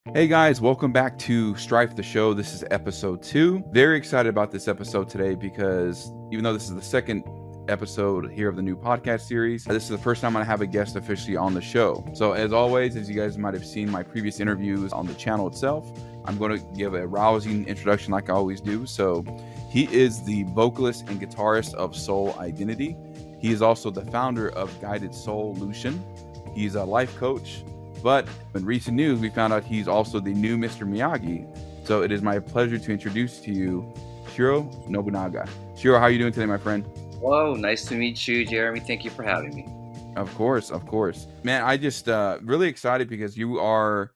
Hey guys, welcome back to Strife the Show. This is episode 2. Very excited about this episode today because even though this is the second episode here of the new podcast series, this is the first time I have a guest officially on the show. So as always, as you guys might have seen my previous interviews on the channel itself, I'm going to give a rousing introduction like I always do. So he is the vocalist and guitarist of Soul Identity. He is also the founder of Guided Solution. He's a life coach. But in recent news, we found out he's also the new Mr. Miyagi. So it is my pleasure to introduce to you Shiro Nobunaga. Shiro, how are you doing today, my friend? Whoa, nice to meet you, Jeremy. Thank you for having me. Of course. Man, I just really excited because you are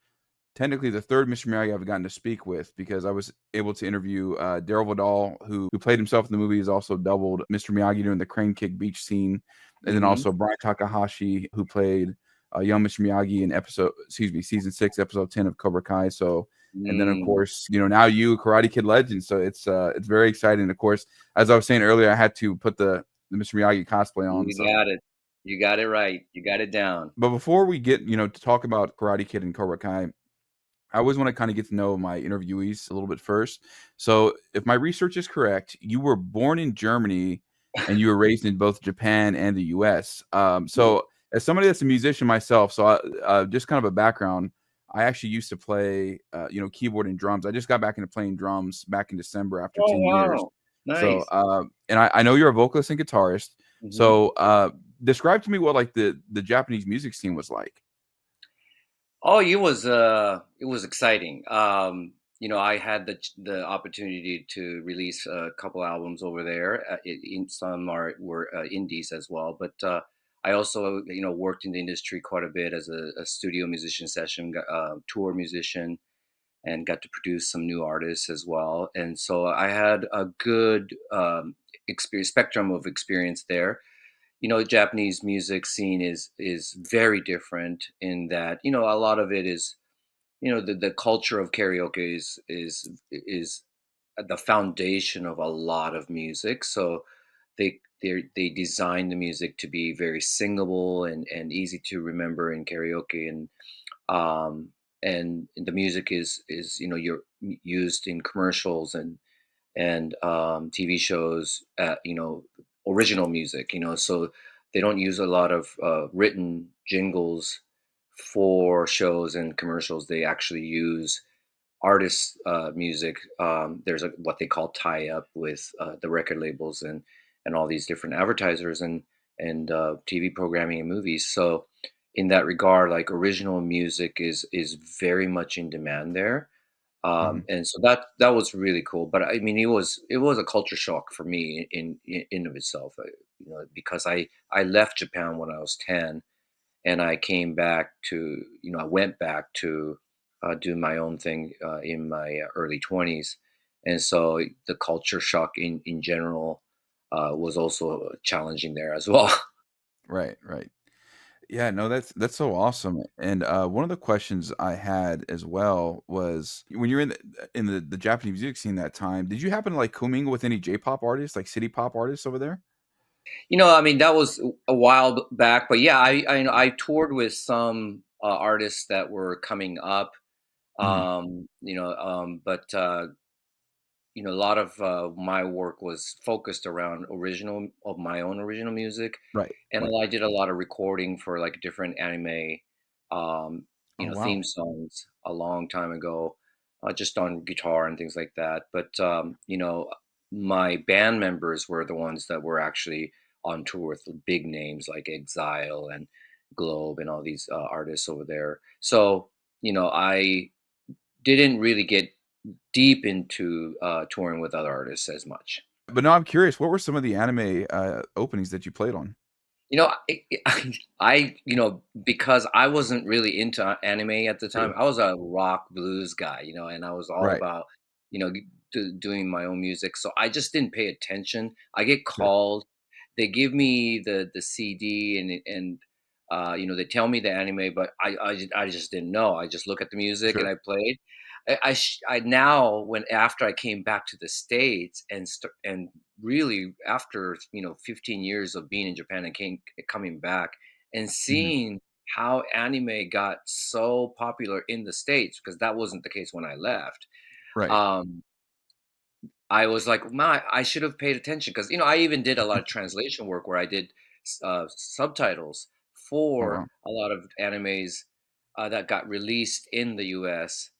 technically the third Mr. Miyagi I've gotten to speak with, because I was able to interview Daryl Vidal, who played himself in the movie, is also doubled Mr. Miyagi during the crane kick beach scene. And then also Brian Takahashi, who played young Mr. Miyagi in season 6, episode 10 of Cobra Kai. So, and then of course, now you, Karate Kid legend. So it's very exciting. Of course, as I was saying earlier, I had to put the Mr. Miyagi cosplay on. You got it. You got it right. You got it down. But before we get, to talk about Karate Kid and Cobra Kai, I always want to kind of get to know my interviewees a little bit first. So if my research is correct, you were born in Germany and you were raised in both Japan and the US. So as somebody that's a musician myself, so just kind of a background, I actually used to play, keyboard and drums. I just got back into playing drums back in December after 10 years. Wow. Nice. So, and I know you're a vocalist and guitarist. So describe to me what like the Japanese music scene was like. Oh, it was exciting. I had the opportunity to release a couple albums over there. Some were indies as well, but I also worked in the industry quite a bit as a studio musician, tour musician, and got to produce some new artists as well. And so I had a good spectrum of experience there. Japanese music scene is very different in that a lot of it is the culture of karaoke is the foundation of a lot of music. So they design the music to be very singable and easy to remember in karaoke, um, and the music is you're used in commercials and TV shows, original music, so they don't use a lot of written jingles for shows and commercials. They actually use artists' music. There's what they call tie up with the record labels and all these different advertisers and TV programming and movies. So in that regard, like original music is very much in demand there. And so that was really cool. But I mean, it was a culture shock for me in of itself, because I left Japan when I was 10, and I came back to I went back to do my own thing in my early 20s, and so the culture shock in general was also challenging there as well. Right. Yeah, no, that's so awesome. And one of the questions I had as well was when you're in the Japanese music scene that time, did you happen to like commingle with any J-pop artists, like city pop artists over there? I mean, that was a while back, but yeah, I toured with some artists that were coming up, Mhm. but a lot of my work was focused around my own original music, Right. and I did a lot of recording for like different anime, Oh theme wow. songs a long time ago, just on guitar and things like that. But my band members were the ones that were actually on tour with the big names like Exile and Globe and all these artists over there. So I didn't really get deep into touring with other artists as much. But no, I'm curious, what were some of the anime openings that you played on? Because I wasn't really into anime at the time. Sure. I was a rock blues guy, and I was all Right. about, doing my own music. So I just didn't pay attention. I get Sure. called, they give me the CD and they tell me the anime, but I just didn't know. I just look at the music and Sure. I played. I now when after I came back to the States and really after 15 years of being in Japan and coming back and Mhm. seeing how anime got so popular in the States, because that wasn't the case when I left. Right. Um, I was like, "My, I should have paid attention," because I even did a lot of translation work where I did subtitles Oh for wow. a lot of animes that got released in the U.S.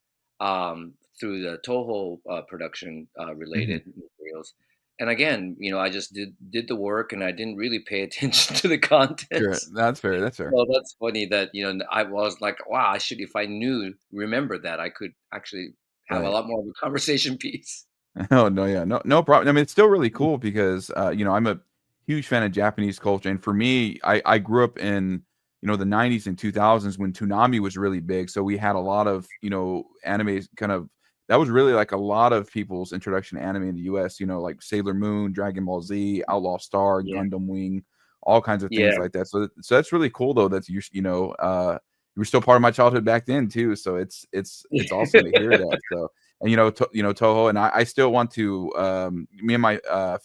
Through the Toho production Mhm. related materials. And again, I just did the work, and I didn't really pay attention to the Sure. contents. That's fair. That's fair. Well, that's funny that I was like, "Wow, I should if I remember that, I could actually have a Right. lot more of a conversation piece." Oh, no, yeah, no problem. I mean, it's still really cool because, I'm a huge fan of Japanese culture, and for me, I grew up in, the '90s and 2000s when Toonami was really big, so we had a lot of, animes kind of that was really, like, a lot of people's introduction to anime in the US, like Sailor Moon, Dragon Ball Z, Outlaw Star, Yeah. Gundam Wing, all kinds of Yeah. things like that, so that's really cool, though, that you were still part of my childhood back then too, so it's awesome to hear that, so and, Toho and I still want to, me and my,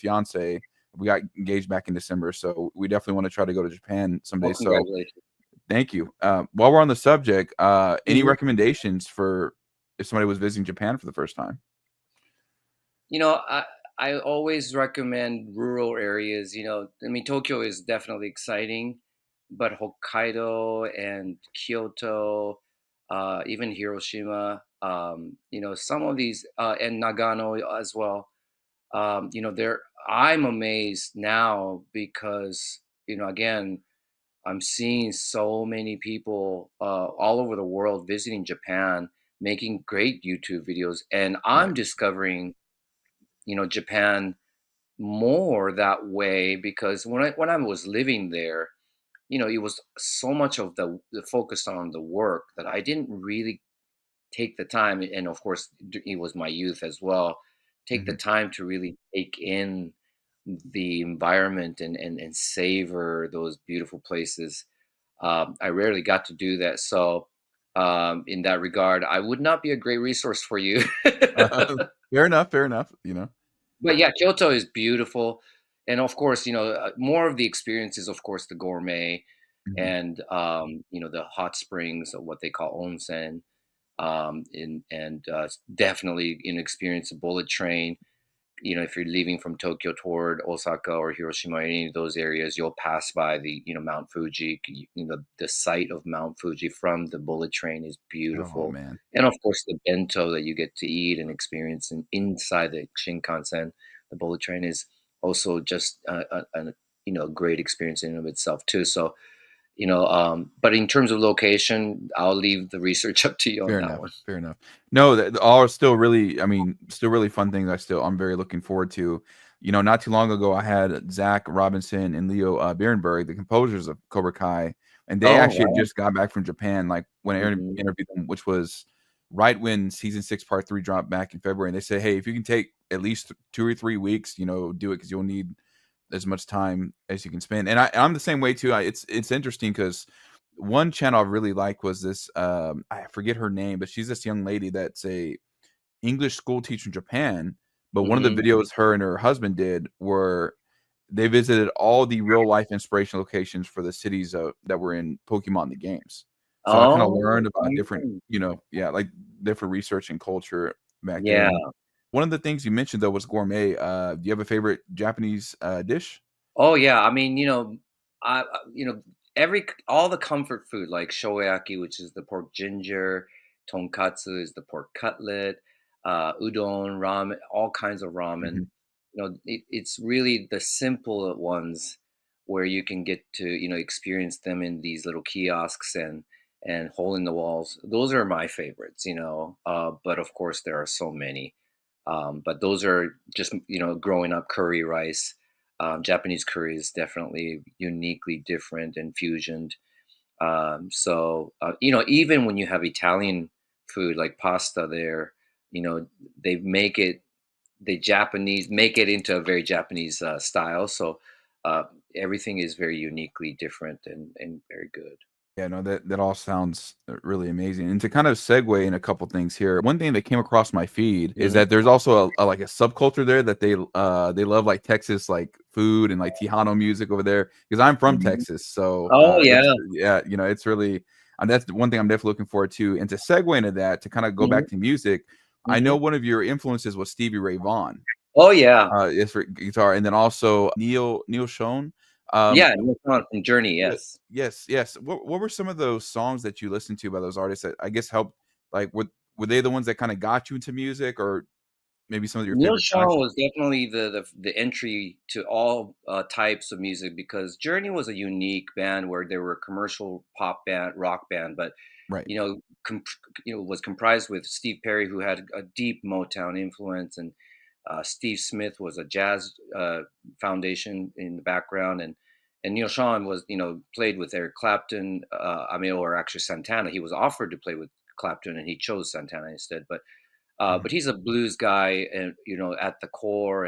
fiancé, we got engaged back in December, so we definitely wanna try to go to Japan someday, Oh, so congratulations. thank you. While we're on the subject, any Mhm. recommendations for if somebody was visiting Japan for the first time? You know, I I always recommend rural areas, I mean, Tokyo is definitely exciting, but Hokkaido and Kyoto, even Hiroshima, some of these, and Nagano as well. They're I'm amazed now because, again, I'm seeing so many people all over the world visiting Japan, making great YouTube videos, and I'm Right, discovering, Japan more that way because when I was living there, it was so much of the focus on the work that I didn't really take the time, and of course, it was my youth as well. Take the mhm. time to really take in the environment and savor those beautiful places. I rarely got to do that, so in that regard, I would not be a great resource for you. Fair enough, But yeah, Kyoto is beautiful, and of course, more of the experience is, of course, the gourmet Mhm. and the hot springs, or what they call onsen, and definitely experience a bullet train. If you're leaving from Tokyo toward Osaka or Hiroshima or any of those areas, you'll pass by the, Mount Fuji. The site of Mount Fuji from the bullet train is Oh, beautiful. man. And of course, the bento that you get to eat and experience inside the Shinkansen, the bullet train is also just a great experience in and of itself too. So, but in terms of location, I'll leave the research up to you on Fair that enough, one. fair enough. No, that all are still really I mean, still really fun things I'm very looking forward to. Not too long ago, I had Zach Robinson and Leo, Bierenberg, the composers of Cobra Kai, and they Oh, actually had wow. just got back from Japan, like, when I Mhm. interviewed them, which was right when season 6, part 3 dropped back in February, and they said, "Hey, if you can take at least 2 or 3 weeks, do it because 'cause you'll need as much time as you can spend." And I'm the same way too. It's interesting because one channel I really like was this, I forget her name, but she's this young lady that's a English school teacher in Japan, but one of the Mhm. videos her and her husband did were they visited all the real life inspiration locations for the cities, that were in Pokemon the games. So I kinda Oh, learned about different, mm. yeah, like, different research and culture back there, Yeah. and one of the things you mentioned, though, was gourmet. Do you have a favorite Japanese, dish? Oh, yeah, I mean, all the comfort food like shoyaki, which is the pork ginger, tonkatsu is the pork cutlet, udon, ramen, all kinds of ramen. Mhm. It's really the simple ones where you can get to, experience them in these little kiosks and hole in the walls. Those are my favorites, but of course there are so many. But those are just, growing up curry rice. Japanese curry is definitely uniquely different and fusioned. Even when you have Italian food like pasta there, they Japanese make it into a very Japanese style. So uh, everything is very uniquely different and very good. Yeah, no, that all sounds really amazing. And to kind of segue in a couple things here, one thing that came across my feed is Mhm. that there's also like a subculture there that they love like Texas like food and like Tejano music over there because I'm from Mhm. Texas, so Oh, it's yeah. yeah, it's really that's the one thing I'm definitely looking forward to. And to segue into that, to kind of go Mhm. back to music, I know Mhm. one of your influences was Stevie Ray Vaughan. Oh, yeah. Is for guitar, and then also Neal Schon. Yeah, Neal Schon from Journey, Yeah, yes. yes, yes. What were some of those songs that you listened to by those artists that I guess helped like, were they the ones that kinda got you into music or maybe some of your Neal favorite tracks? Schon was definitely the entry to all, types of music because Journey was a unique band where they were a commercial pop band, rock band, but, Right. you know, was comprised with Steve Perry, who had a deep Motown influence, and Steve Smith was a jazz foundation in the background, and Neil Schon was played with Eric Clapton. I mean, or actually Santana. He was offered to play with Clapton, and he chose Santana instead. But Mhm. he's a blues guy, and at the core,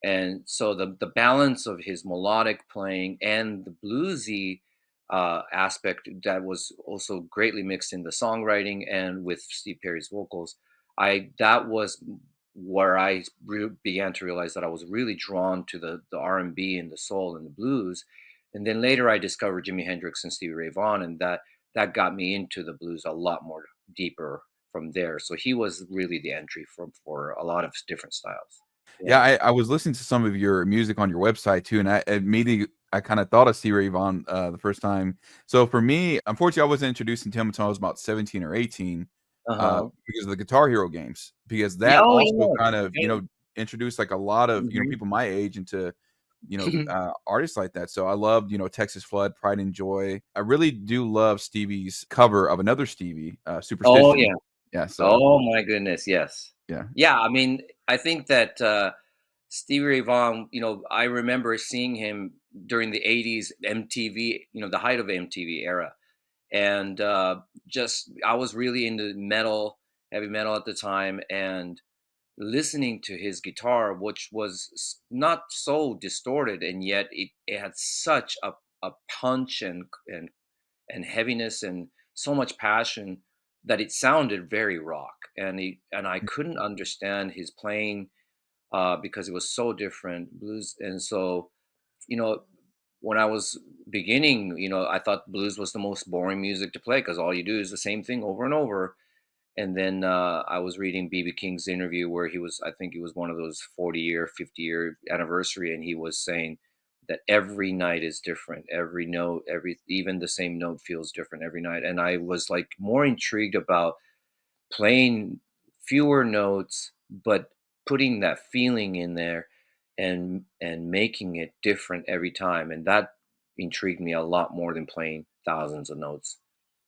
and so the balance of his melodic playing and the bluesy aspect that was also greatly mixed in the songwriting and with Steve Perry's vocals. I That was where I began to realize that I was really drawn to the R&B and the soul and the blues. And then later I discovered Jimi Hendrix and Stevie Ray Vaughan, and that got me into the blues a lot more deeper from there. So he was really the entry for a lot of different styles. Yeah, Yeah. I was listening to some of your music on your website too, and I immediately I kinda thought of C. Ray Vaughan, the first time. So for me, unfortunately, I wasn't introduced to him until I was about 17 or 18, Uh-huh. because of the Guitar Hero games, because Yeah, that oh also yeah. kind of, Yeah. introduced, like, a lot of, Mhm. people my age into, artists like that. So I loved, Texas Flood, Pride and Joy. I really do love Stevie's cover of another Stevie, Oh Superstition. yeah. Yeah, so Oh my goodness, yes. yeah. Yeah, I mean, I think that Stevie Ray Vaughan, I remember seeing him during the 80s MTV, the height of the MTV era. And just I was really into heavy metal at the time, and listening to his guitar, which was not so distorted, and yet it had such a punch and heaviness and so much passion that it sounded very rock. And I couldn't understand his playing because it was so different blues. And so, you know, when I was beginning, I thought blues was the most boring music to play because all you do is the same thing over and over. And then I was reading BB King's interview where I think it was one of those 40-year, 50-year anniversary, and he was saying that every night is different. Every note, even the same note feels different every night. And I was like more intrigued about playing fewer notes, but putting that feeling in there and making it different every time. And that intrigued me a lot more than playing thousands of notes.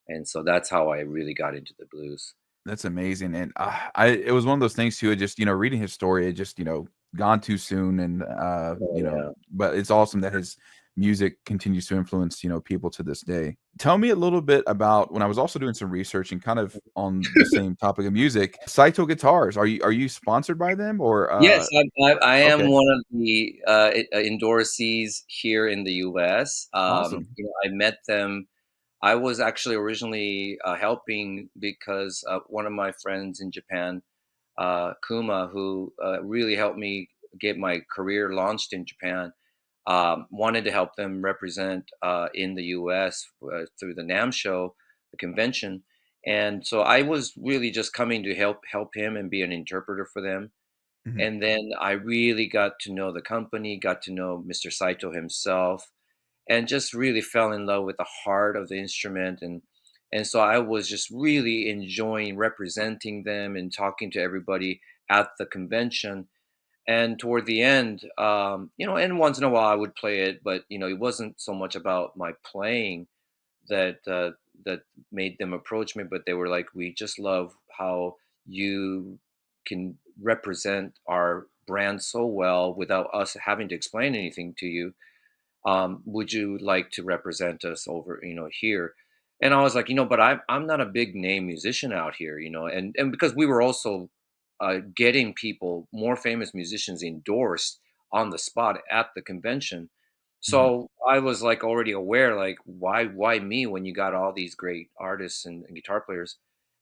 And so that's how I really got into the blues. That's amazing, and, I it was one of those things too, it just, reading his story, it just, gone too soon and, Oh yeah. but it's awesome that his music continues to influence, people to this day. Tell me a little bit about when I was also doing some research and kind of on the same topic of music, Saito Guitars, are you sponsored by them or, Yes, I am okay, one of the endorsees here in the U.S. awesome. I met them. I was actually originally helping because one of my friends in Japan, Kuma, who really helped me get my career launched in Japan, wanted to help them represent in the U.S. Through the NAM show, the convention. And so I was really just coming to help him and be an interpreter for them. Mhm. And then I really got to know the company, got to know Mr. Saito himself, and just really fell in love with the heart of the instrument. And so I was just really enjoying representing them and talking to everybody at the convention. And toward the end, and once in a while I would play it, but it wasn't so much about my playing that made them approach me, but they were like, "We just love how you can represent our brand so well without us having to explain anything to you. Would you like to represent us over, here?" And I was like, but I'm not a big name musician out here, and because we were also getting people, more famous musicians, endorsed on the spot at the convention. Mhm. So I was like already aware, like, why me when you got all these great artists and guitar players?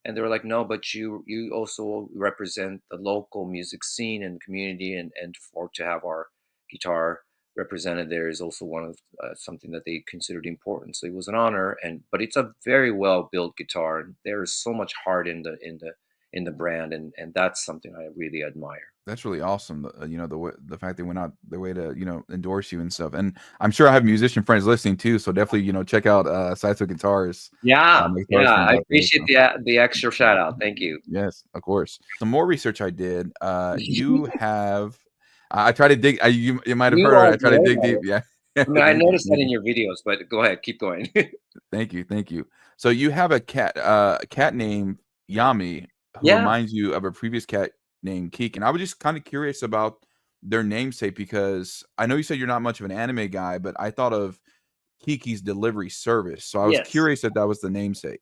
And they were like, no, but you also represent the local music scene and community, and for to have our guitar represented there is also one of something that they considered important. So it was an honor, and but it's a very well built guitar, and there is so much heart in the brand, and that's something I really admire. That's really awesome, the fact they went out their way to, endorse you and stuff, and I'm sure I have musician friends listening too, so definitely, check out, Saito Guitars, Yeah, my guitarist yeah, friends I out there, appreciate so the extra shout out. Thank you. yes, of course. Some more research I did, you have I try to dig you might have You heard, are I try to great dig at deep, it. yeah. I mean, I Thank you, noticed that thank in you, your videos, but go ahead, keep going. thank you, thank you. So you have a cat named Yami who Yeah. reminds you of a previous cat named Keek, and I was just kinda curious about their namesake because I know you said you're not much of an anime guy, but I thought of Kiki's Delivery Service, so I was Yes. curious if that was the namesake.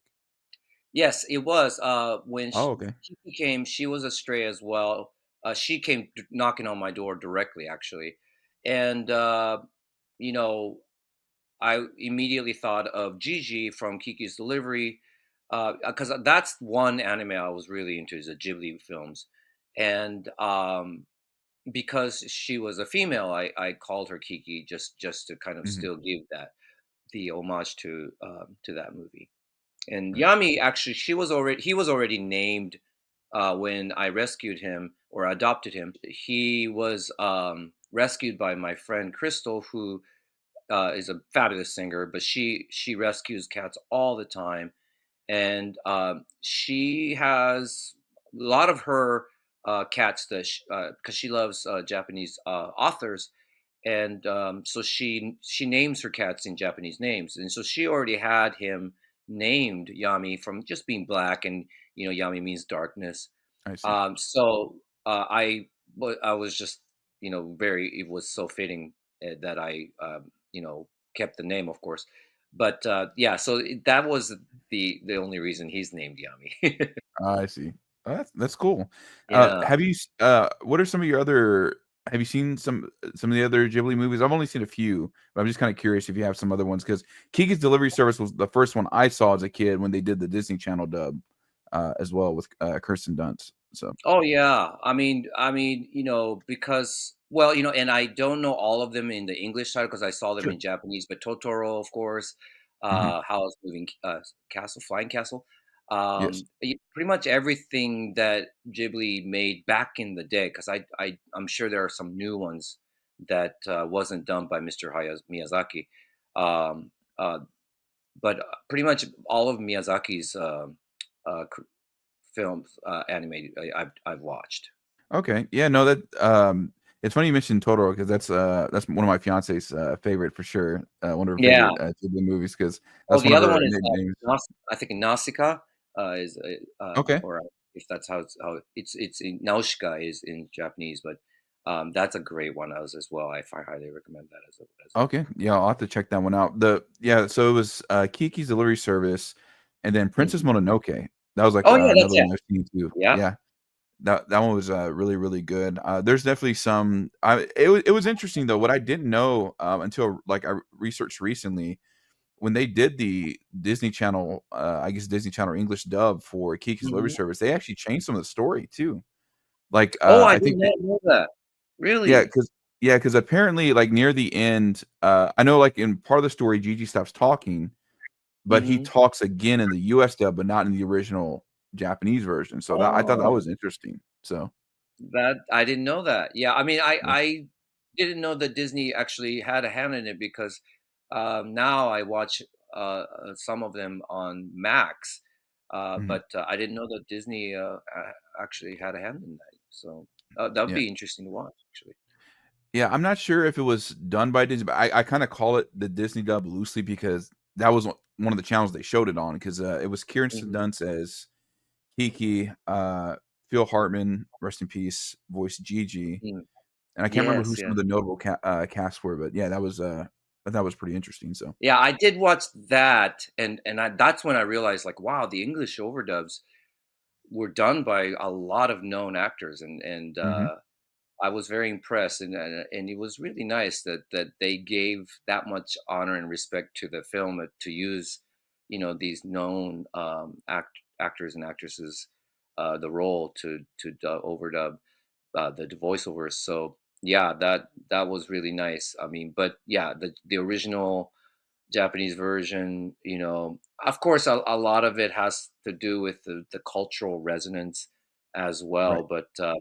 Yes, it was. When Oh, okay. she came, she was a stray as well. She came knocking on my door directly, actually, and you know, I immediately thought of Gigi from Kiki's Delivery, because that's one anime I was really into is the Ghibli films, and because she was a female, I called her Kiki just to kind of Mhm, still give that the homage to that movie. And right. Yami actually he was already named when I rescued him or adopted him. He was rescued by my friend Crystal, who is a fabulous singer, but she rescues cats all the time, and she has a lot of her cats that because she loves Japanese authors, and so she names her cats in Japanese names, and so she already had him named Yami from just being black, and Yami means darkness. I see. So I was just very it was so fitting that I kept the name, of course, but yeah, so that was the only reason he's named Yami. I see. Oh, that's cool. Yeah. What are some of your other have you seen some of the other Ghibli movies? I've only seen a few, but I'm just kinda curious if you have some other ones because Kiki's Delivery Service was the first one I saw as a kid when they did the Disney Channel dub, as well with, Kirsten Dunst, so Oh yeah. I mean, because well, and I don't know all of them in the English title because I saw them sure. in Japanese, but Totoro, of course, Mhm. Howl's Moving Castle, Flying Castle, Yes. pretty much everything that Ghibli made back in the day. Because I'm sure there are some new ones that wasn't done by Mr. Miyazaki, um, uh, but pretty much all of Miyazaki's uh, films, animated, I've watched. Okay. Yeah, no, it's funny you mentioned Totoro because that's one of my fiance's, favorite for sure, one of her Yeah. favorite, Ghibli movies because Oh, that's one the of other her one is, nicknames. I think Nausicaa, is, Okay. or if that's how it's in Nausicaa is in Japanese, but, that's a great one as well. I highly recommend that as a Okay, yeah, I'll have to check that one out. So it was, Kiki's Delivery Service, and then Princess mhm. Mononoke. That was, like, Oh, yeah, another that's it. one I've seen too. Yeah. Yeah, that one was, really, really good. There's definitely some it was interesting though, what I didn't know, until, like, I researched recently, when they did the Disney Channel, I guess Disney Channel English dub for Kiki's Delivery Mhm. Service, they actually changed some of the story too. Like, Oh, I I did think they not know that. yeah, Really? because yeah, because apparently, like, near the end, I know, like, in part of the story, Gigi stops talking, but he Mhm. talks again in the US dub, but not in the original Japanese version, so that I thought that Oh, was interesting, so that I didn't know that. Yeah, I mean, I yeah. I didn't know that Disney actually had a hand in it because, now I watch, some of them on Max, Mhm. but, I didn't know that Disney, actually had a hand in that. So, that would Yeah. be interesting to watch, actually. Yeah, I'm not sure if it was done by Disney, but I kinda call it the Disney dub loosely because that was one of the channels they showed it on 'cause, it was Kirsten Mhm. Dunst as Kiki, Phil Hartman, rest in peace, voiced Gigi, Mm. and I can't remember who Yes, some yes. of the notable casts were, but yeah, that was, I thought that was pretty interesting, so Yeah, I did watch that, and that's when I realized, like, wow, the English overdubs were done by a lot of known actors, and mhm. I was very impressed, and it was really nice that they gave that much honor and respect to the film, to use, these known actors and actresses, the role to overdub the voiceovers. So yeah, that was really nice. I mean, but yeah, the original Japanese version, of course, a lot of it has to do with the cultural resonance as well. Right. But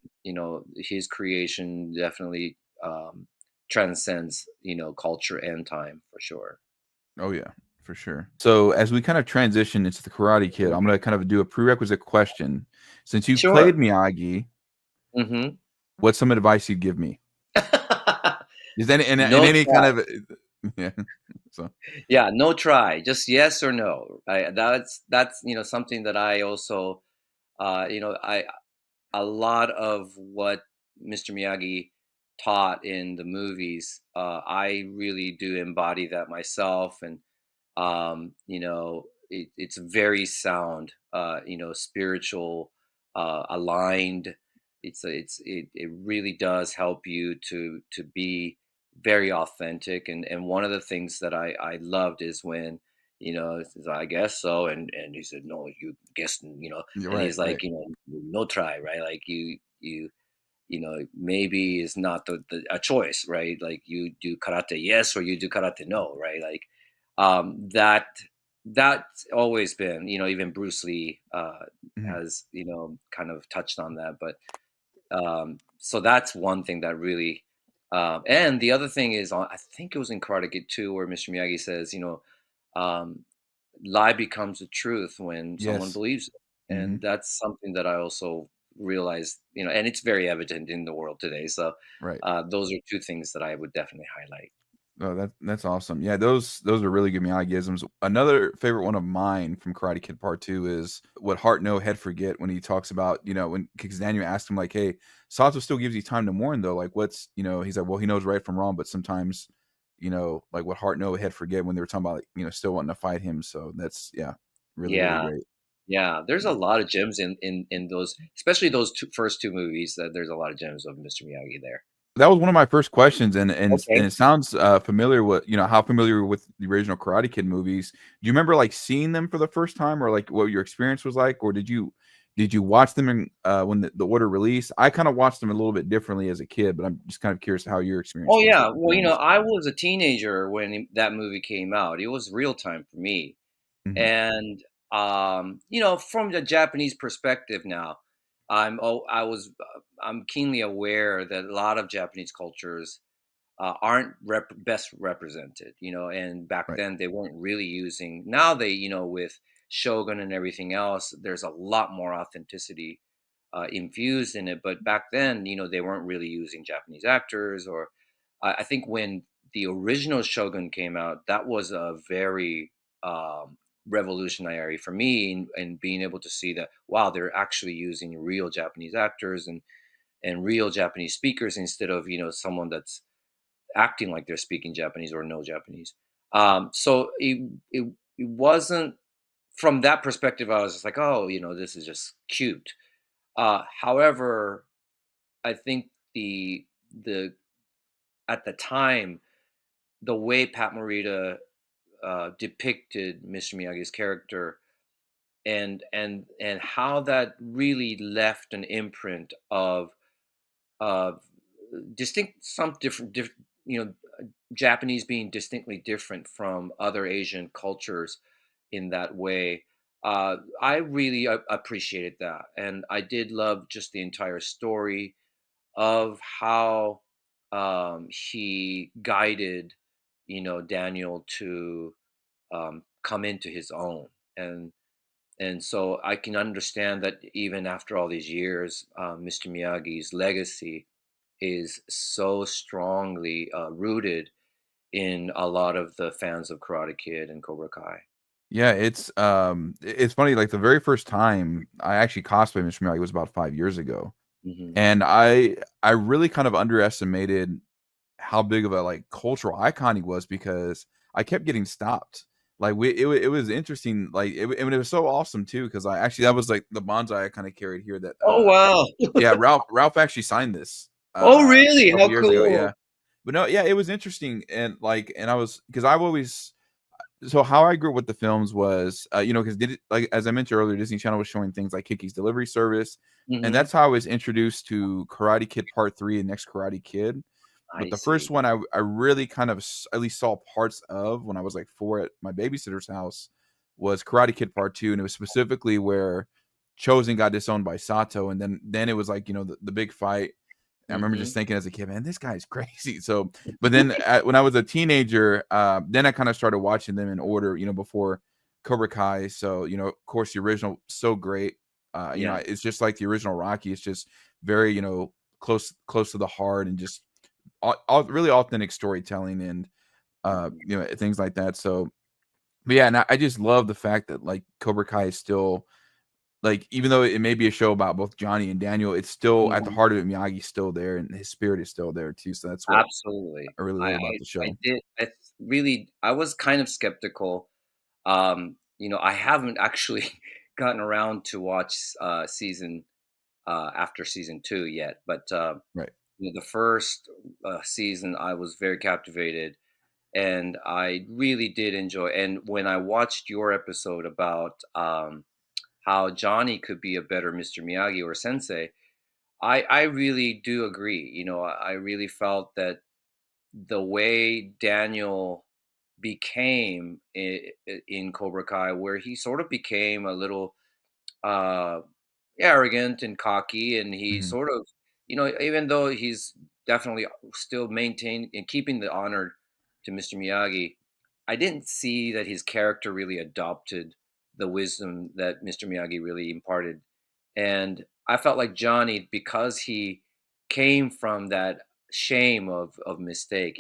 his creation definitely transcends, culture and time for sure. Oh yeah, for sure. So as we kind of transition into the Karate Kid, Mhm. I'm gonna kind of do a prerequisite question. Since you've played Sure. Miyagi, Hmm. what's some advice you'd give me? Is any in No any kind try. of yeah. So Yeah, no try. Just yes or no. That's something that I also I a lot of what Mr. Miyagi taught in the movies, I really do embody that myself, and it's very sound, spiritual, aligned. It really does help you to be very authentic, and one of the things that I loved is when he says, I guess so, and he said, no, you guessed, you're and right, he's right. like, no try, right? Like maybe is not a choice, right? Like you do karate yes or you do karate no, right? Like that that's always been, even Bruce Lee Mhm. has, kind of touched on that. But so that's one thing that really and the other thing is, I think it was in Karate Kid 2 where Mr. Miyagi says, um, lie becomes the truth when someone Yes. believes it. Mhm. And that's something that I also realized, and it's very evident in the world today. So Right. those are two things that I would definitely highlight. Oh, that's awesome. Yeah, those are really good Miyagi-isms. Another favorite one of mine from Karate Kid Part 2 is what Heart Know, Head Forget when he talks about, when because Daniel asked him like, "Hey, Sato still gives you time to mourn though. Like what's, he's like, "Well, he knows right from wrong, but sometimes, like what Heart Know, Head Forget when they were talking about like, still wanting to fight him." So that's yeah, really really Yeah. great. Yeah. There's a Yeah. lot of gems in those, especially those first two movies. That there's a lot of gems of Mr. Miyagi there. That was one of my first questions, and Okay. it sounds, familiar with how familiar with the original Karate Kid movies. Do you remember, like, seeing them for the first time or, like, what your experience was like? Or did you watch them in, when the order released? I kinda watched them a little bit differently as a kid, but I'm just kind of curious how your experience Oh was with yeah. the Well, movies. I was a teenager when that movie came out. It was real time for me. Mhm. And from the Japanese perspective now, I'm keenly aware that a lot of Japanese cultures aren't best represented, and back Right. then they weren't really using. Now they, with Shogun and everything else, there's a lot more authenticity infused in it. But back then, they weren't really using Japanese actors. Or I think when the original Shogun came out, that was a very revolutionary for me, in being able to see that, wow, they're actually using real Japanese actors and real Japanese speakers, instead of someone that's acting like they're speaking Japanese or no Japanese. So it wasn't, from that perspective. I was just like, oh, this is just cute. However, I think the at the time, the way Pat Morita depicted Mr. Miyagi's character, and how that really left an imprint of distinct, some different, Japanese being distinctly different from other Asian cultures in that way. I really appreciated that, and I did love just the entire story of how he guided, Daniel to come into his own. And so I can understand that even after all these years, Mr. Miyagi's legacy is so strongly rooted in a lot of the fans of Karate Kid and Cobra Kai. Yeah, it's funny, like, the very first time I actually cosplayed Mr. Miyagi was about 5 years ago, Hmm. and I really kind of underestimated how big of a, like, cultural icon he was because I kept getting stopped. Like, it was interesting, like, it was so awesome too because I actually that was, like, the bonsai I kinda carried here that, Oh wow! yeah, Ralph actually signed this. Oh, uh, really? a couple How years ago. Yeah, cool. but no, yeah, it was interesting, and like, and I was because I've always so how I grew up with the films was, because did it like as I mentioned earlier, Disney Channel was showing things like Kiki's Delivery Service, and Mhm. that's how I was introduced to Karate Kid Part 3 and Next Karate Kid. But I the first see. one I really kind of at least saw parts of when I was like 4 at my babysitter's house was Karate Kid Part 2, and it was specifically where Chosen got disowned by Sato, and then it was like, the big fight. I remember just Mhm. thinking as a kid, man, this guy's crazy. So, but then when I was a teenager, then I kind of started watching them in order, before Cobra Kai. So, of course, the original so great. Yeah. It's just like the original Rocky. It's just very, close to the heart, and just really authentic storytelling, and Mhm. things like that. So, but yeah, and I just love the fact that like Cobra Kai is still like, even though it may be a show about both Johnny and Daniel, it's still at the Mhm. heart of it. Miyagi's still there, and his spirit is still there too. So that's what Absolutely. I really I love I about the I show. did really I was kind of skeptical. I haven't actually gotten around to watch season after season 2 yet, but Right. the first season I was very captivated, and I really did enjoy. And when I watched your episode about how Johnny could be a better Mr. Miyagi or Sensei, I really do agree. I really felt that the way Daniel became in Cobra Kai, where he sort of became a little uh, arrogant and cocky, and he Mhm. sort of, even though he's definitely still maintaining and keeping the honor to Mr. Miyagi, I didn't see that his character really adopted the wisdom that Mr. Miyagi really imparted. And I felt like Johnny, because he came from that shame of mistake,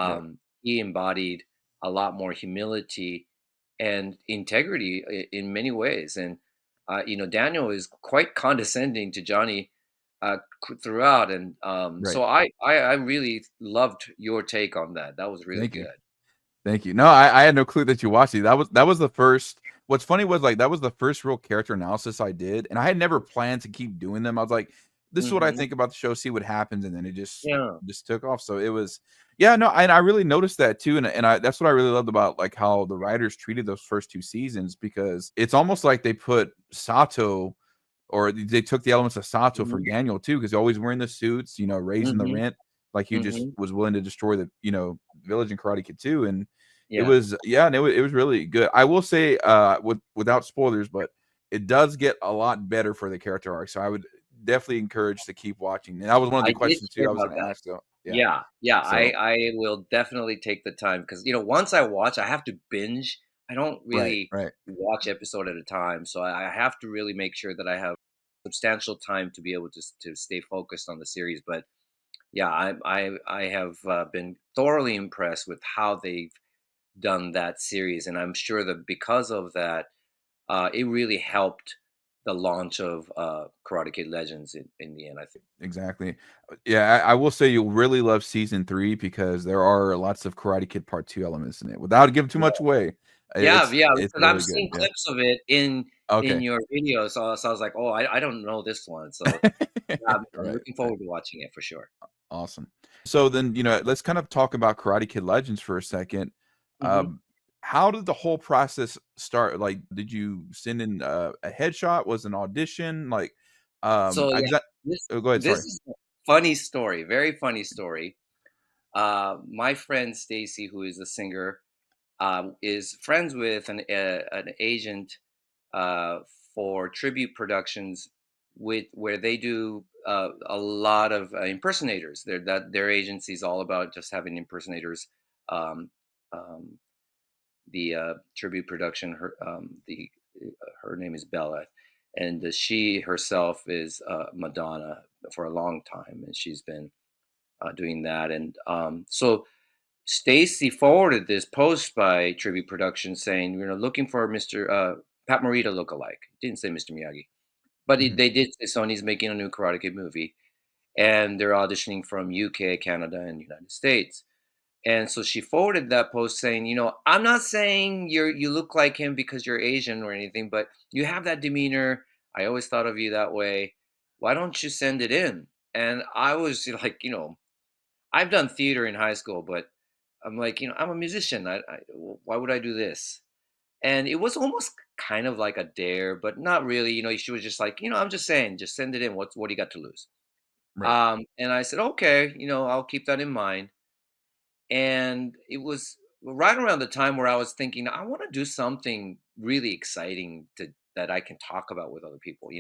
Right. he embodied a lot more humility and integrity in many ways. And Daniel is quite condescending to Johnny throughout, and Right. so I really loved your take on that. That was really Thank you. good. Thank you. No, I had no clue that you watched it. That was the first. What's funny was like that was the first real character analysis I did, and I had never planned to keep doing them. I was like, "This is what I Hmm. think about the show. See what happens," and then it just Yeah. just took off. So it was, yeah, no, and I really noticed that too, and that's what I really loved about like how the writers treated those first 2 seasons, because it's almost like they put Sato, or they took the elements of Sato for Hmm. Daniel too, because always wearing the suits, raising the Hmm. rent, like he just Hmm. was willing to destroy the village in Karate Kid 2, and it Yeah. was, yeah, and it was really good. I will say, without spoilers, but it does get a lot better for the character arc. So I would definitely encourage to keep watching. And that was one of the I did questions too hear I was about going to that. ask. So yeah, Yeah, yeah, I so I will definitely take the time because once I watch, I have to binge. I don't right, really right, watch episode at a time, so I have to really make sure that I have substantial time to be able to stay focused on the series. But yeah, I have been thoroughly impressed with how they've done that series, and I'm sure that because of that, it really helped the launch of Karate Kid Legends in the end. I think. exactly. Yeah, I will say you'll really love season 3, because there are lots of Karate Kid Part 2 elements in it. Without giving too much away, Yeah, it's yeah, it's because I've really good. seen Yeah. clips of it in Okay. your video, so I was like, "Oh, I don't know this one." So, yeah, I'm Right. looking Right. forward to watching it for sure. Awesome. So then, let's kind of talk about Karate Kid Legends for a second. Mhm. Um, how did the whole process start? Like, did you send in a headshot? Was it an audition? Like, So, I, yeah, 'cause I oh, go ahead. this Sorry. is a funny story, very funny story. My friend Stacy, who is a singer, is friends with an agent uh, for tribute productions with where they do a lot of impersonators. Their agency is all about just having impersonators. Um, um, the tribute production, her name is Bella, and she herself is Madonna for a long time, and she's been doing that. And so Stacy forwarded this post by Tribute Productions saying, looking for Mr. Pat Morita lookalike. Didn't say Mr. Miyagi, but Mhm. they did say Sony's making a new Karate Kid movie, and they're auditioning from UK, Canada, and United States. And so she forwarded that post saying, I'm not saying you look like him because you're Asian or anything, but you have that demeanor. I always thought of you that way. Why don't you send it in? And I was like, I've done theater in high school, but I'm like, I'm a musician. Why would I do this? And it was almost kind of like a dare, but not really. She was just like, I'm just saying, just send it in. What do you got to lose? Right. And I said, okay, I'll keep that in mind. And it was right around the time where I was thinking, I want to do something really exciting that I can talk about with other people.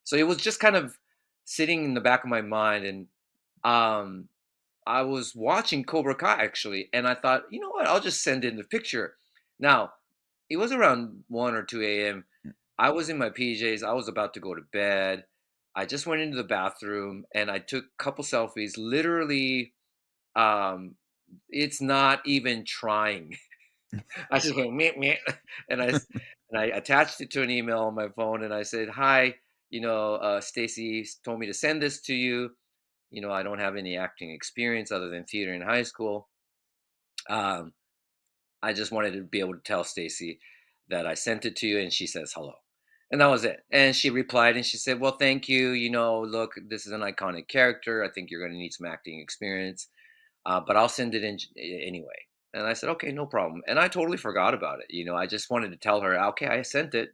So it was just kind of sitting in the back of my mind, and um, I was watching Cobra Kai actually, and I thought, you know what, I'll just send in the picture. Now, it was around 1 or 2 a.m. Mm. I was in my PJs. I was about to go to bed. I just went into the bathroom and I took a couple selfies. Literally, um, it's not even trying. I just went meh, meh, and I attached it to an email on my phone, and I said, "Hi, Stacy told me to send this to you. I don't have any acting experience other than theater in high school. Um, I just wanted to be able to tell Stacy that I sent it to you," and she says hello. And that was it. And she replied and she said, "Well, thank you. Look, this is an iconic character. I think you're going to need some acting experience, but I'll send it in anyway." And I said, "Okay, no problem." And I totally forgot about it. I just wanted to tell her, "Okay, I sent it."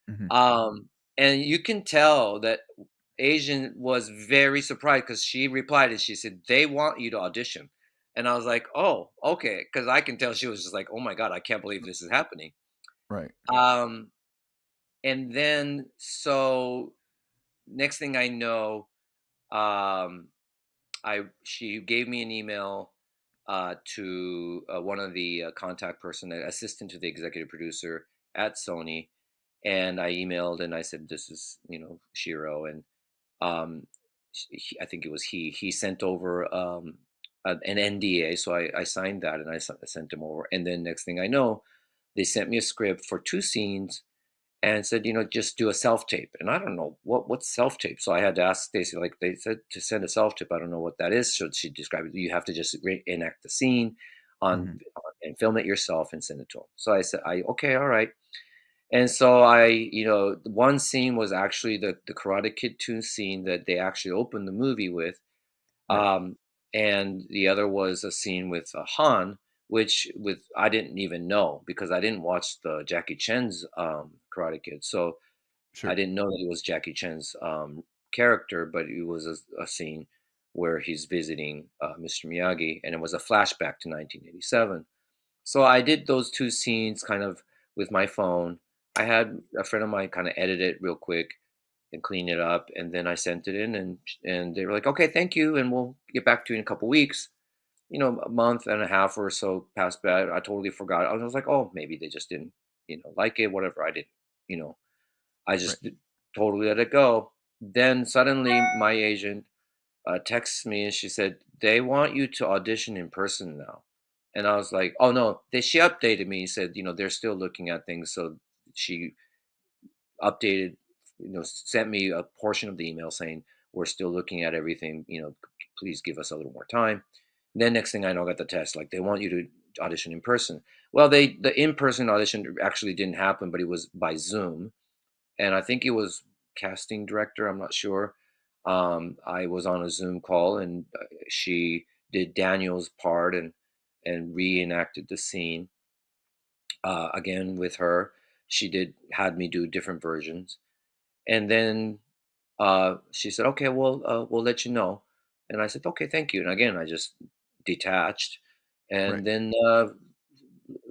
Mhm. And you can tell that Asian was very surprised because she replied and she said, "They want you to audition." And I was like, "Oh, okay." Because I can tell she was just like, "Oh my God, I can't believe this is happening." Right. Um, and then, so next thing I know, um, she gave me an email to one of the contact person, assistant to the executive producer at Sony, and I emailed and I said, "This is Shiro," and um, I think it was he sent over an NDA, so I signed that and I sent him over, and then next thing I know, they sent me a script for 2 scenes and said, just do a self tape. And I don't know what's self tape. So I had to ask Stacy, like they said to send a self tape. I don't know what that is. So she described it. You have to just enact the scene Mhm. and film it yourself and send it to him. So I said, okay, all right. And so the one scene was actually the Karate Kid 2 scene that they actually opened the movie with. Right. Um, and the other was a scene with Han, which with I didn't even know because I didn't watch the Jackie Chan's Karate Kid, so I Sure. didn't know that it was Jackie Chan's character, but it was a scene where he's visiting Mr. Miyagi, and it was a flashback to 1987. So I did those 2 scenes kind of with my phone. I had a friend of mine kind of edit it real quick and clean it up, and then I sent it in, and they were like, "Okay, thank you, and we'll get back to you in a couple weeks." A month and a half or so passed by. I totally forgot. I was like, "Oh, maybe they just didn't, like it, whatever." I didn't, you know, I Right. just totally let it go. Then suddenly, my agent texts me and she said, "They want you to audition in person now." And I was like, "Oh no!" She updated me and said, "They're still looking at things." So she updated, sent me a portion of the email saying, "We're still looking at everything. Please give us a little more time." And then next thing I know, I got the test like they want you to audition in person. Well, the in person audition actually didn't happen, but it was by Zoom, and I think it was casting director. I'm not sure. I was on a Zoom call, and she did Daniel's part and reenacted the scene again with her. She had me do different versions, and then she said, "Okay, well, we'll let you know." And I said, "Okay, thank you." And again, I just detached. Right. And then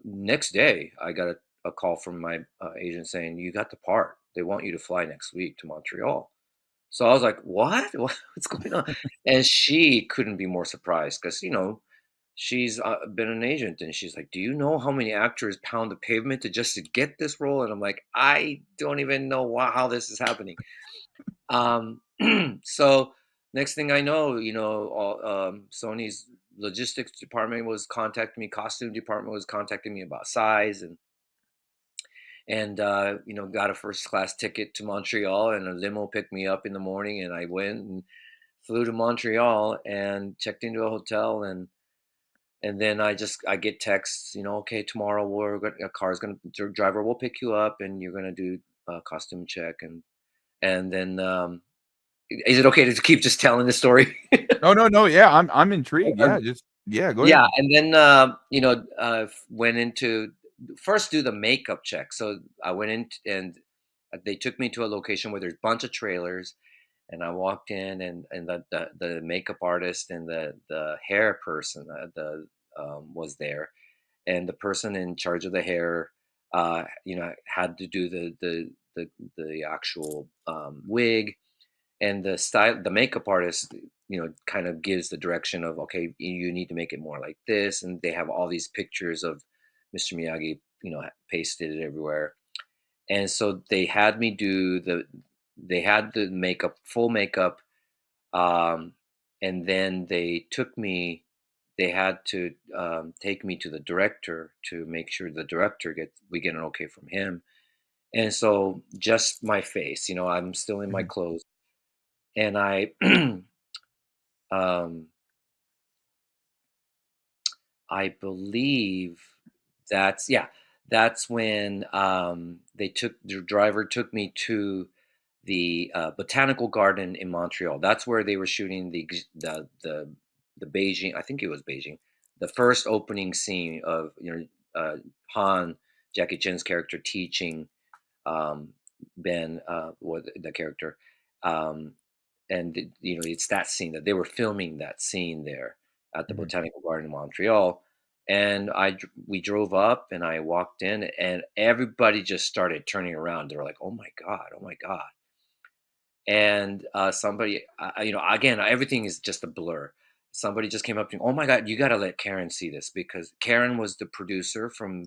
next day, I got a call from my agent saying, "You got the part. They want you to fly next week to Montreal." So I was like, "What? What's going on?" And she couldn't be more surprised because she's been an agent, and she's like, "Do you know how many actors pound the pavement to get this role?" And I'm like, "I don't even know how this is happening." Um, so next thing I know, Sony's logistics department was contacting me, costume department was contacting me about size, and got a first class ticket to Montreal, and a limo picked me up in the morning, and I went and flew to Montreal and checked into a hotel, and then I get texts, "Okay, tomorrow a car's gonna driver will pick you up, and you're gonna do a costume check," and then Is it okay to keep just telling the story? No, no, no. Yeah, I'm intrigued. Yeah, just yeah, go Yeah, ahead. and then went into first do the makeup check. So I went in and they took me to a location where there's a bunch of trailers, and I walked in, and the makeup artist and the hair person the was there, and the person in charge of the hair, had to do the actual wig, and the makeup artist, kind of gives the direction of, okay, you need to make it more like this, and they have all these pictures of Mr. Miyagi, pasted everywhere, and so they had the makeup, full makeup, um, and then they had to take me to the director to make sure the director we get an okay from him, and so just my face, I'm still in my Mhm. clothes, and I um, I believe that's when the driver took me to the botanical garden in Montreal. That's where they were shooting the Beijing. I think it was Beijing, the first opening scene of Han, Jackie Chan's character, teaching um, Ben, the character, um, and it's that scene that they were filming that scene there at the Mhm. Botanical Garden in Montreal. And we drove up, and I walked in, and everybody just started turning around. They were like, "Oh my god! Oh my god!" And somebody, again, everything is just a blur. Somebody just came up to me, "Oh my god, you got to let Karen see this," because Karen was the producer from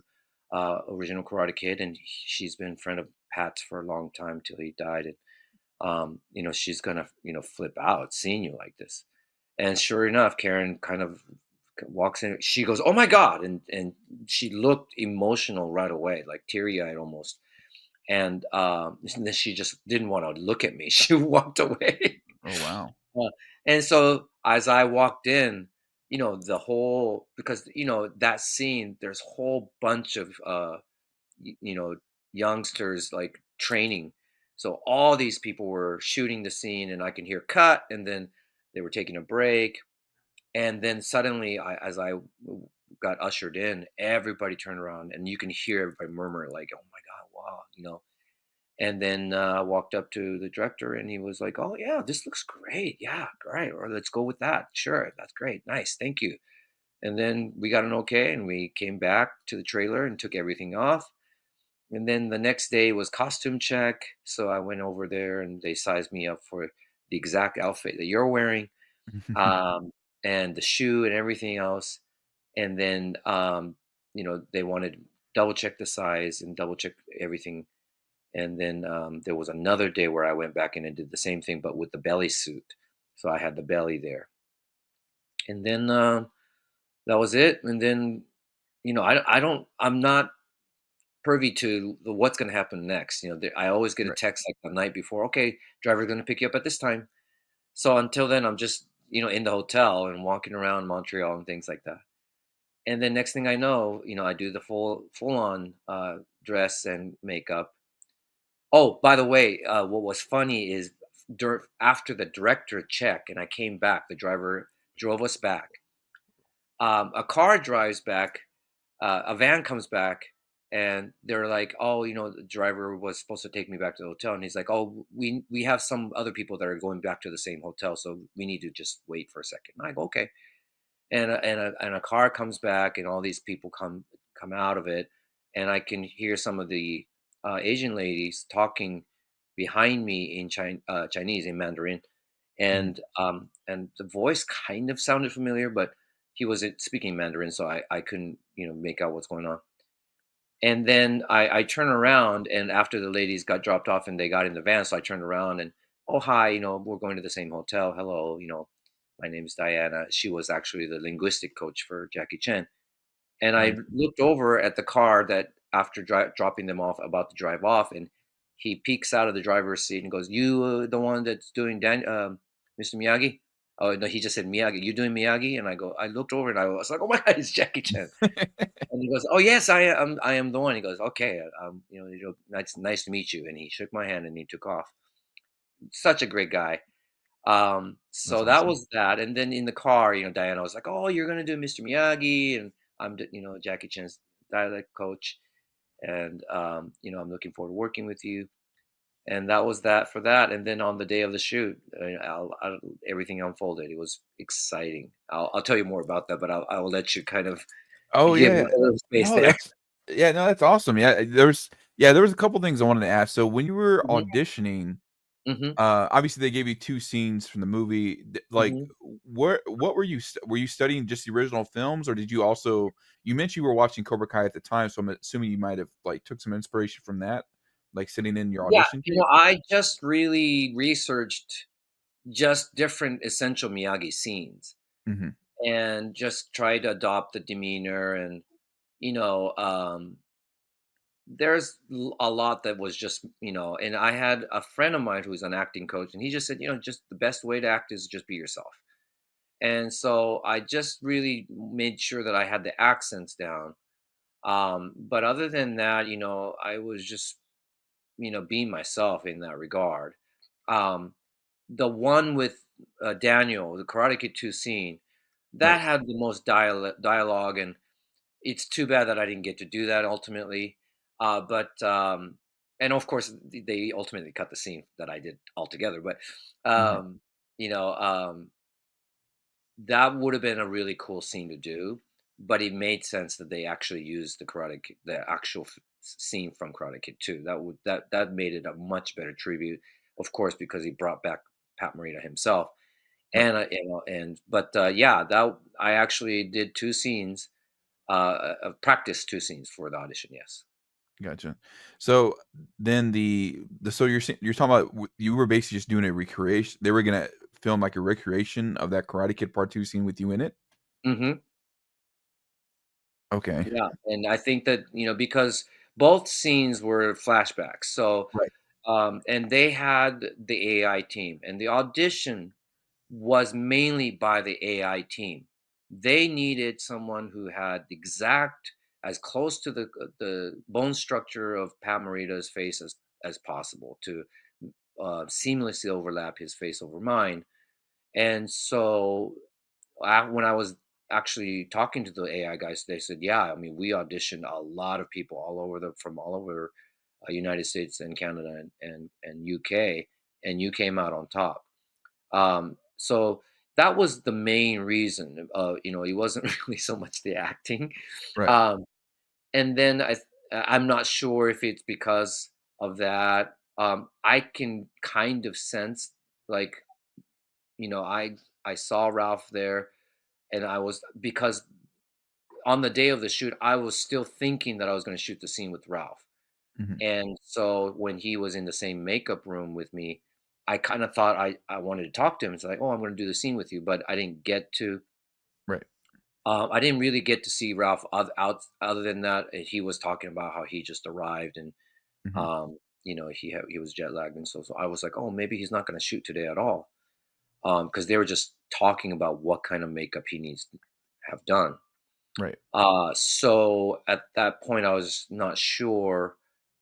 original Karate Kid, and she's been a friend of Pat's for a long time till he died. And she's gonna flip out seeing you like this. And sure enough, Karen kind of walks in. She goes, "Oh my god!" and she looked emotional right away, like teary eyed almost. And then she just didn't want to look at me. She walked away. Oh, wow. And so as I walked in, the whole, because that scene, there's a whole bunch of y- you know youngsters like training, so all these people were shooting the scene, and I can hear cut, and then they were taking a break, and then suddenly as I got ushered in, everybody turned around, and you can hear everybody murmur like, "Oh my god, wow," and then I walked up to the director, and he was like, "Oh yeah, this looks great, yeah, great, or let's go with that, sure, that's great, nice, thank you." And then we got an okay, and we came back to the trailer and took everything off. And then the next day was costume check. So I went over there, and they sized me up for the exact outfit that you're wearing, um, and the shoe and everything else. And then, they wanted to double check the size and double check everything. And then there was another day where I went back in and did the same thing, but with the belly suit. So I had the belly there. And then that was it. And then, I'm not privy to what's going to happen next. I always get a Right. text like the night before. Okay, driver's going to pick you up at this time. So until then, I'm just in the hotel and walking around Montreal and things like that. And then next thing I know, I do the full on dress and makeup. Oh, by the way, what was funny is after the director check and I came back, the driver drove us back. A car drives back, a van comes back, and they're like, "Oh, the driver was supposed to take me back to the hotel," and he's like, "Oh, we have some other people that are going back to the same hotel, so we need to just wait for a second." And I go, "Okay," and a car comes back, and all these people come out of it, and I can hear some of the Asian ladies talking behind me in Chinese, in Mandarin, Mhm. and the voice kind of sounded familiar, but he wasn't speaking Mandarin, so I couldn't make out what's going on. And then I turn around, and after the ladies got dropped off and they got in the van, so I turned around and, "Oh hi, we're going to the same hotel. Hello, my name's Diana." She was actually the linguistic coach for Jackie Chan. And I Nice. looked over at the car that after dropping them off, about to drive off, and he peeks out of the driver's seat and goes, "You the one that's doing Mr. Miyagi?" Oh no, he just said Miyagi. "You doing Miyagi?" And I looked over and I was like, "Oh my god, it's Jackie Chan." And he goes, "Oh yes, I am the one." He goes, "Okay, nice to meet you." And he shook my hand and he took off. Such a great guy. So That's that awesome. was that, and then in the car, Diana was like, "Oh, you're gonna do Mr. Miyagi," and Jackie Chan's dialect coach, and I'm looking forward to working with you. And that was that for that. And then on the day of the shoot, everything unfolded. It was exciting. I'll tell you more about that, but I'll let you kind of Oh, give me yeah. a little space No, there. that's yeah, no, that's awesome. There was a couple things I wanted to ask. So when you were Hmm. auditioning, Hmm. obviously they gave you 2 scenes from the movie. Like, Hmm. what were you studying just the original films, or did you also you mentioned you were watching Cobra Kai at the time, so I'm assuming you might have, like, took some inspiration from that, like, sitting in your Yeah, audition tape? I just really researched just different essential Miyagi scenes Mhm. and just tried to adopt the demeanor and you know um, there's a lot that was just and I had a friend of mine who's an acting coach, and he just said, just the best way to act is just be yourself. And so I just really made sure that I had the accents down. But other than that, I was just being myself in that regard. um, the one with Daniel, the Karate Kid 2 scene, Right. that had the most dialogue, and it's too bad that I didn't get to do that ultimately. But and of course they ultimately cut the scene that I did altogether. But Mhm. um, you know, that would have been a really cool scene to do. But it made sense that they actually used the actual scene from Karate Kid 2. That made it a much better tribute, of course, because he brought back Pat Morita himself. Right. And but yeah, that I actually did two scenes, practice two scenes for the audition. Yes. Gotcha. So then so you're talking about you were basically just doing a recreation. They were gonna film like a recreation of that Karate Kid Part 2 scene with you in it? Hmm. Okay. Yeah, and I think that because both scenes were flashbacks, so Right. and they had the AI team, and the audition was mainly by the AI team. They needed someone who had exact as close to the bone structure of Pat Morita's face as possible to seamlessly overlap his face over mine. And so when I was actually talking to the AI guys, they said, "Yeah, I mean, we auditioned a lot of people from all over United States and Canada and UK, and you came out on top." So that was the main reason. It wasn't really so much the acting. Right. Um, and then I'm not sure if it's because of that. I can kind of sense, like, I saw Ralph there, and I was because on the day of the shoot, I was still thinking that I was going to shoot the scene with Ralph. Mhm. And so when he was in the same makeup room with me, I kind of thought I wanted to talk to him. It's like, oh, I'm going to do the scene with you, but I didn't get to. Right. I didn't really get to see Ralph other than that. He was talking about how he just arrived, and Mhm. um, he was jet lagged, and so I was like, oh, maybe he's not going to shoot today at all, because they were just talking about what kind of makeup he needs to have done. Right. So at that point, I was not sure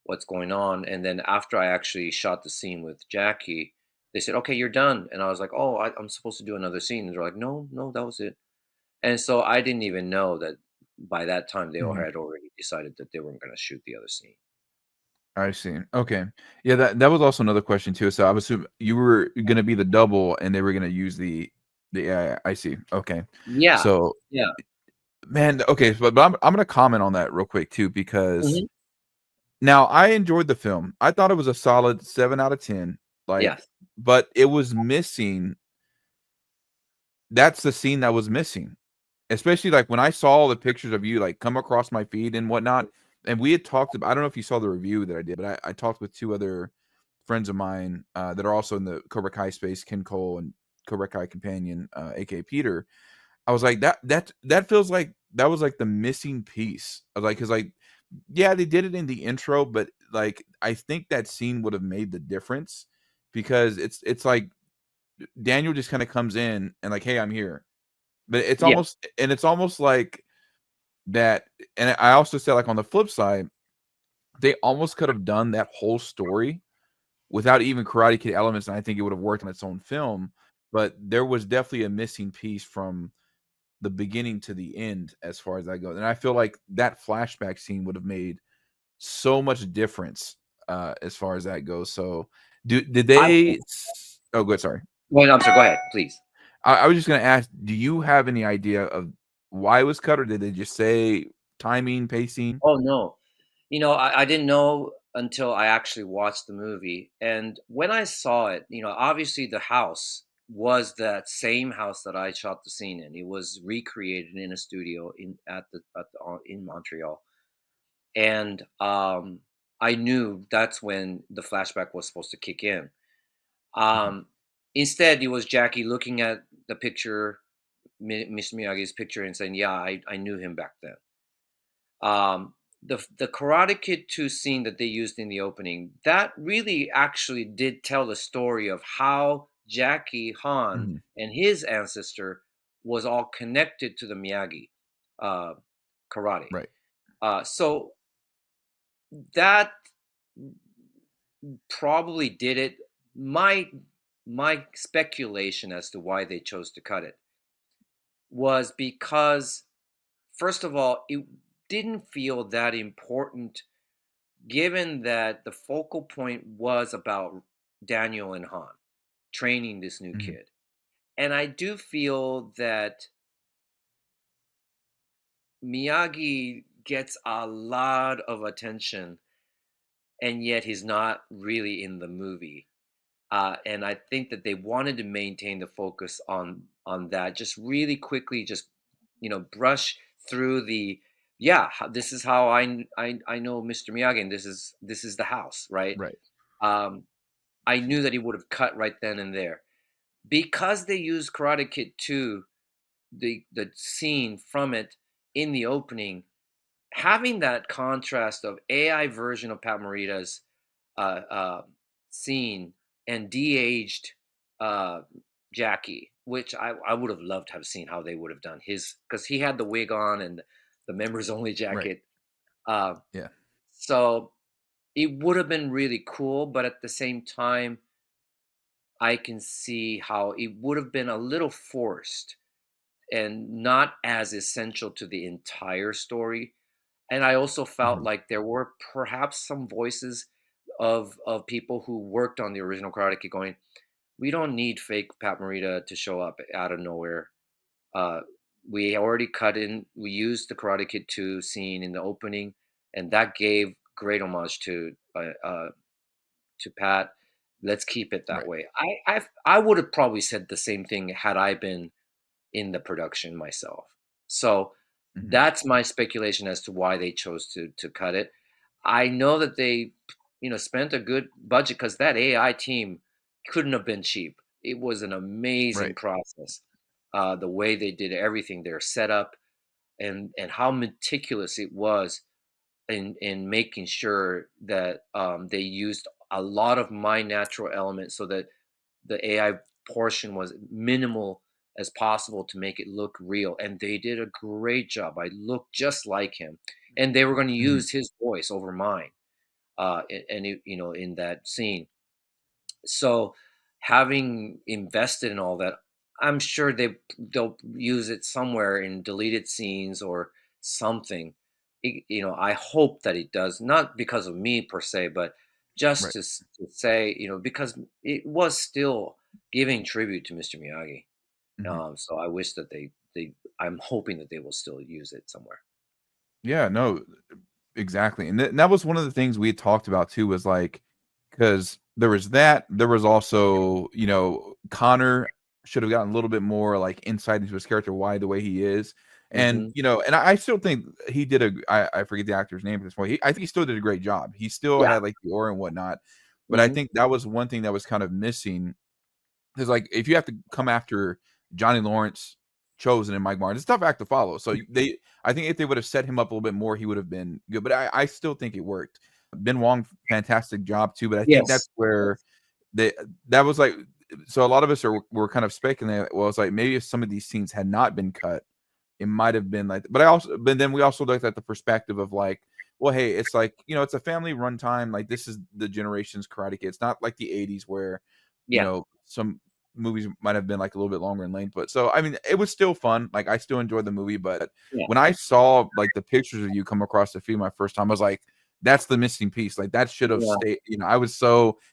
what's going on. And then after I actually shot the scene with Jackie, they said, "Okay, you're done." And I was like, "Oh, I'm supposed to do another scene." And they're like, "No, no, that was it." And so I didn't even know that by that time Mhm. had already decided that they weren't going to shoot the other scene. I see. Okay. Yeah, that was also another question too. So I was assuming you were gonna be the double and they were gonna use the AI. I see. Okay. Yeah, So yeah, man, okay, but I'm gonna comment on that real quick too because hmm, now I enjoyed the film. I thought it was a solid 7 out of 10. Like, yes, but it was missing that's the scene that was missing. Especially, like, when I saw the pictures of you, like, come across my feed and whatnot, and we had talked about I don't know if you saw the review that I did, but I talked with 2 other friends of mine, that are also in the Cobra Kai space, Ken Cole and Cobra Kai Companion, AKA Peter. I was like, that feels like that was, like, the missing piece. I was like, 'cause, like, yeah, they did it in the intro, but, like, I think that scene would have made the difference because it's like Daniel just kinda comes in and like, "Hey, I'm here." But yeah, it's almost like that and I also said, like, on the flip side, they almost could have done that whole story without even Karate Kid elements, and I think it would have worked on its own film. But there was definitely a missing piece from the beginning to the end as far as that goes. And I feel like that flashback scene would have made so much difference as far as that goes. So did I they oh good, sorry. Well, I'm sorry. Go ahead, please. I was just gonna ask, do you have any idea of why it was cut, or did they just say timing, pacing? Oh no, I didn't know until I actually watched the movie, and when I saw it, obviously the house was that same house that I shot the scene in. It was recreated in a studio in Montreal, and I knew that's when the flashback was supposed to kick in. Mhm, Um, Instead, it was Jackie looking at the picture, Mr. Miyagi's picture, and saying, "Yeah, I knew him back then." The Karate Kid 2 scene that they used in the opening, that really actually did tell the story of how Jackie Han mhm, and his ancestor was all connected to the Miyagi uh, karate. right. So that probably did it. My speculation as to why they chose to cut it was because, first of all, it didn't feel that important, given that the focal point was about Daniel and Han training this new Mhm, kid. And I do feel that Miyagi gets a lot of attention, and yet he's not really in the movie. And I think that they wanted to maintain the focus on that. Just really quickly, just brush through the, yeah. This is how I know Mr. Miyagi, and this is the house, right? right. Um, I knew that he would have cut right then and there because they used Karate Kid 2, the scene from it in the opening, having that contrast of AI version of Pat Morita's uh, uh, scene and de-aged uh, Jackie, which I would have loved to have seen how they would have done his, because he had the wig on and the members only Right. jacket. Uh, Yeah. so it would have been really cool, but at the same time, I can see how it would have been a little forced and not as essential to the entire story. And I also felt Mhm, like there were perhaps some voices of people who worked on the original Karate Kid going, we don't need fake Pat Morita to show up out of nowhere. Uh, we already cut in. We used the Karate Kid 2 scene in the opening, and that gave great homage to Pat. Let's keep it that right. way. I would have probably said the same thing had I been in the production myself. So Mhm, that's my speculation as to why they chose to cut it. I know that they, spent a good budget because that AI team couldn't have been cheap. It was an amazing right. process. The way they did everything, their setup, and how meticulous it was in making sure that they used a lot of my natural elements so that the AI portion was minimal as possible to make it look real. And they did a great job. I looked just like him, and they were going to Mhm, use his voice over mine. In that scene. So, having invested in all that, I'm sure they'll use it somewhere in deleted scenes or something. I hope that it does, not because of me per se, but just right. to say, because it was still giving tribute to Mr. Miyagi. Mhm. So I wish that I'm hoping that they will still use it somewhere. Yeah, no, exactly, and that was one of the things we had talked about too, was like, because there was also, Connor should have gotten a little bit more, like, insight into his character, why the way he is, and, Hmm. and I still think he did I forget the actor's name at this point, I think he still did a great job, he still Yeah. had, like, the aura and whatnot, but I Hmm. think that was one thing that was kind of missing. Because like if you have to come after Johnny Lawrence, Chosen, and Mike Martin, it's a tough act to follow. So I think if they would have set him up a little bit more, he would have been good. But I still think it worked. Ben Wang, fantastic job too. But I think that's Yes. where they that was like. So a lot of us were kind of speculating. Well, it's like maybe if some of these scenes had not been cut, it might have been like. But then we also looked at the perspective of like well, hey, it's like, it's a family runtime. Like, this is the generation's Karate Kid. It's not like the '80s where, Yeah, some movies might have been like a little bit longer in length. But so, I mean, it was still fun. Like, I still enjoyed the movie. But yeah, when I saw like the pictures of you come across the feed my first time, I was like, that's the missing piece. Like, that should have yeah, stayed.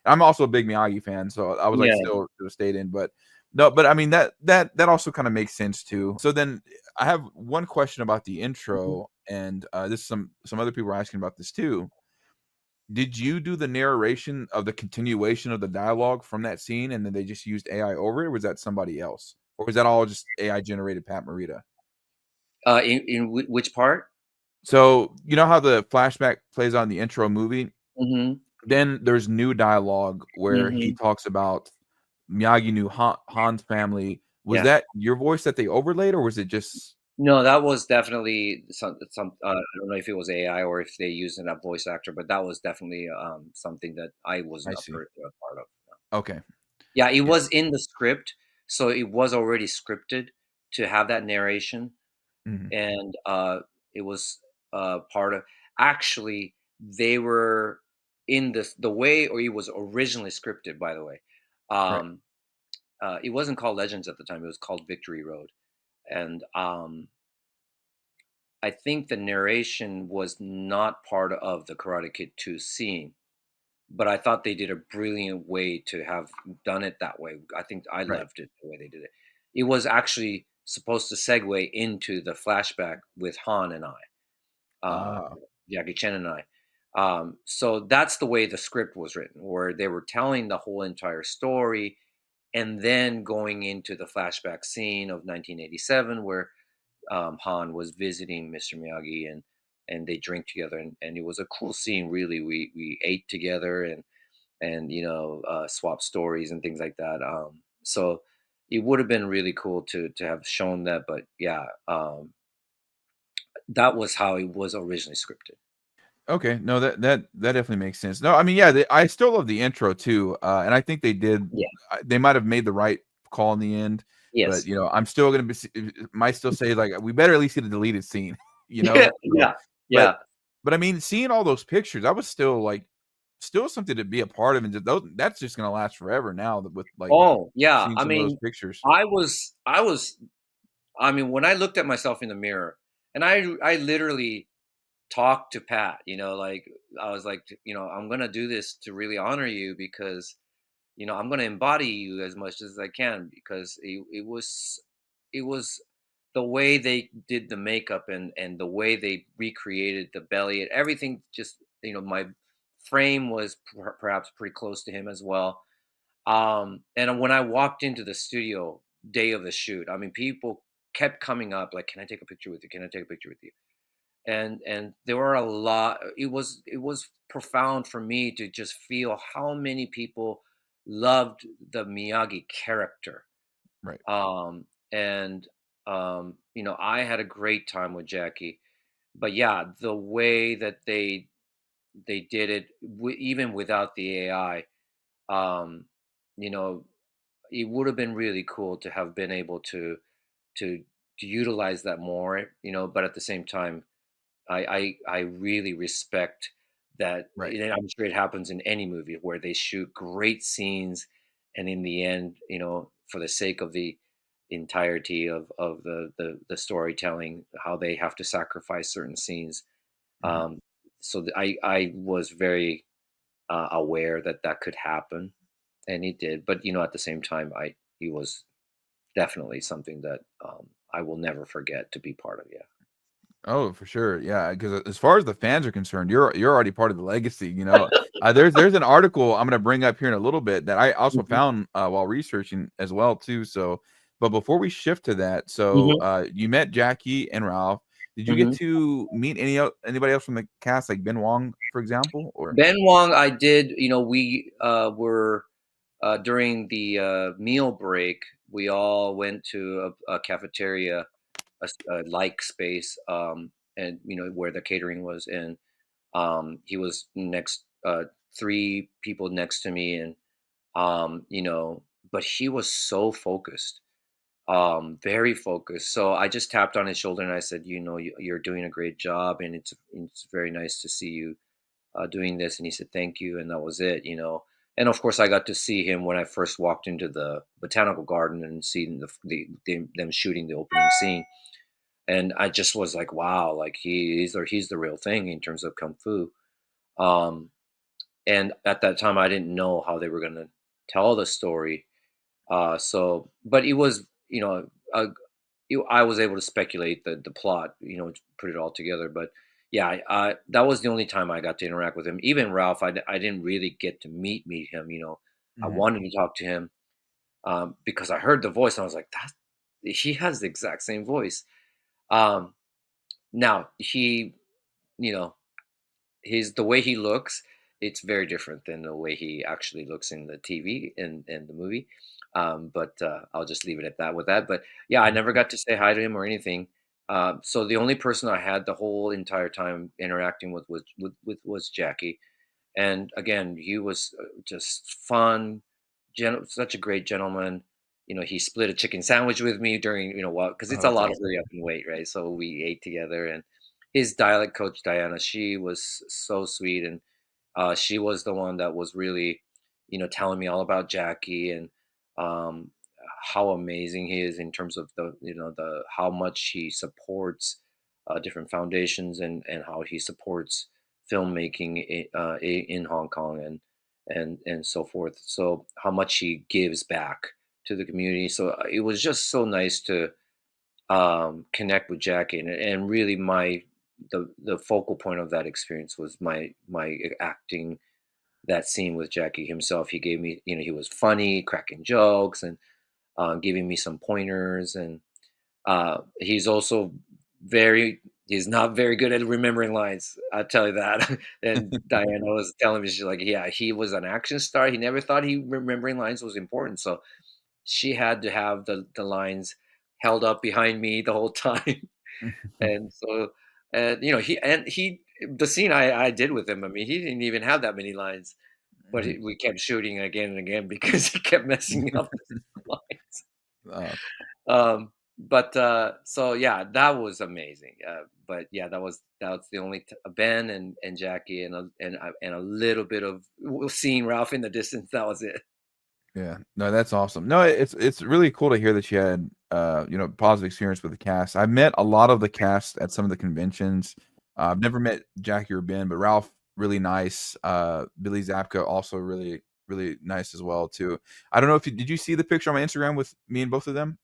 I'm also a big Miyagi fan, so I was like, yeah. still should have stayed in. But no, but I mean, that also kind of makes sense too. So then I have one question about the Mhm. intro, and this some other people are asking about this too. Did you do the narration of the continuation of the dialogue from that scene, and then they just used AI over it, or was that somebody else? Or was that all just AI generated Pat Morita? Which part? So, you know how the flashback plays on the intro movie? Mhm, Then there's new dialogue where he mhm. talks about Miyagi knew Han's family. Was Yeah. that your voice that they overlaid, or was it just No, that was definitely I don't know if it was AI or if they used a voice actor, but that was definitely, something that I I wasn't see. a part of. Okay. Yeah, it Yeah. was in the script, so it was already scripted to have that narration, Mhm. and, it was, part of actually, they were in the way or it was originally scripted, by the way. Right. Um, it wasn't called Legends at the time, it was called Victory Road, and, I think the narration was not part of the Karate Kid 2 scene, but I thought they did a brilliant way to have done it that way. I think I Right. loved it the way they did it. It was actually supposed to segue into the flashback with Han and I, uh, Ah, Jackie Chan and I. So that's the way the script was written, where they were telling the whole entire story and then going into the flashback scene of 1987, where Han was visiting Mr. Miyagi and they drink together and it was a cool scene. Really, we ate together and swap stories and things like that. So it would have been really cool to have shown that, but yeah, that was how it was originally scripted. okay. No, that definitely makes sense. No, I mean, yeah, I still love the intro too, and I think they did. Yeah. They might have made the right call in the end, but Yes. I'm still gonna might still say like we better at least get a deleted scene, Yeah. So, Yeah. but Yeah. I mean, seeing all those pictures, I was still like, still something to be a part of, and that's just gonna last forever now with like Oh, yeah. seeing I some of those mean, pictures. I was. I mean, when I looked at myself in the mirror, and I literally talked to Pat. Like I was like, I'm gonna do this to really honor you because I'm going to embody you as much as I can because it was the way they did the makeup and the way they recreated the belly and everything. Just my frame was perhaps pretty close to him as well. And when I walked into the studio day of the shoot, I mean, people kept coming up like, "Can I take a picture with you? Can I take a picture with you?" And there were a lot. It was profound for me to just feel how many people loved the Miyagi character. Right. And I had a great time with Jackie, but yeah, the way that they did it, even without the AI, um you know it would have been really cool to have been able to to utilize that more, but at the same time, I really respect that. Right. And I'm sure it happens in any movie where they shoot great scenes, and in the end, for the sake of the entirety of the storytelling, how they have to sacrifice certain scenes. Mhm. Um, so I was very aware that that could happen, and it did. But at the same time, I he was definitely something that I will never forget to be part of. Yeah. Oh, for sure. Yeah, because as far as the fans are concerned, you're already part of the legacy. There's an article I'm gonna bring up here in a little bit that I also Mhm. found while researching as well too. So, but before we shift to that, so Mhm. you met Jackie and Ralph. Did you get Mhm. to meet anybody else from the cast, like Ben Wang, for example? Or Ben Wang, I did. We were during the meal break. We all went to a cafeteria, a like space, and where the catering was, and he was next, three people next to me, and but he was so focused. very focused. So I just tapped on his shoulder and I said, you're doing a great job, and it's very nice to see you doing this. And he said, thank you, and that was it. And of course, I got to see him when I first walked into the botanical garden and seeing them shooting the opening scene. And I just was like, wow, like he's the real thing in terms of kung fu. Um, and at that time, I didn't know how they were going to tell the story. But it was, I was able to speculate the plot, to put it all together. But yeah, that was the only time I got to interact with him. Even Ralph, I didn't really get to meet him. I Mhm. wanted to talk to him, because I heard the voice and I was like, that he has the exact same voice. Um, Now you know, the way he looks, it's very different than the way he actually looks in the TV in the movie. But I'll just leave it at that with that. But yeah, I never got to say hi to him or anything. So the only person I had the whole entire time interacting with was Jackie. And again, he was just fun, such a great gentleman. He split a chicken sandwich with me during, because it's Oh, a that's lot of awesome. hurry up and wait, right? So we ate together, and his dialect coach Diana, she was so sweet, and she was the one that was really, telling me all about Jackie, and um, how amazing he is in terms of the how much he supports different foundations, and how he supports filmmaking in Hong Kong, and so forth. So how much he gives back to the community. So it was just so nice to connect with Jackie, and really the focal point of that experience was my acting that scene with Jackie himself. He gave me, he was funny, cracking jokes, and giving me some pointers. And he's also very, he's not very good at remembering lines. I'll tell you that. And Diana was telling me, she's like, yeah, he was an action star. He never thought he remembering lines was important. So she had to have the lines held up behind me the whole time. And so, and he the scene I did with him, I mean, he didn't even have that many lines, but Mhm. we kept shooting again and again because he kept messing up the lines. Uh, But so yeah, that was amazing. But yeah, that was the only Ben and Jackie, and a little bit of seeing Ralph in the distance. That was it. yeah. No, that's awesome. No, it's really cool to hear that you had, positive experience with the cast. I've met a lot of the cast at some of the conventions. I've never met Jackie or Ben, but Ralph, really nice. Billy Zabka, also really, really nice as well too. I don't know if did you see the picture on my Instagram with me and both of them?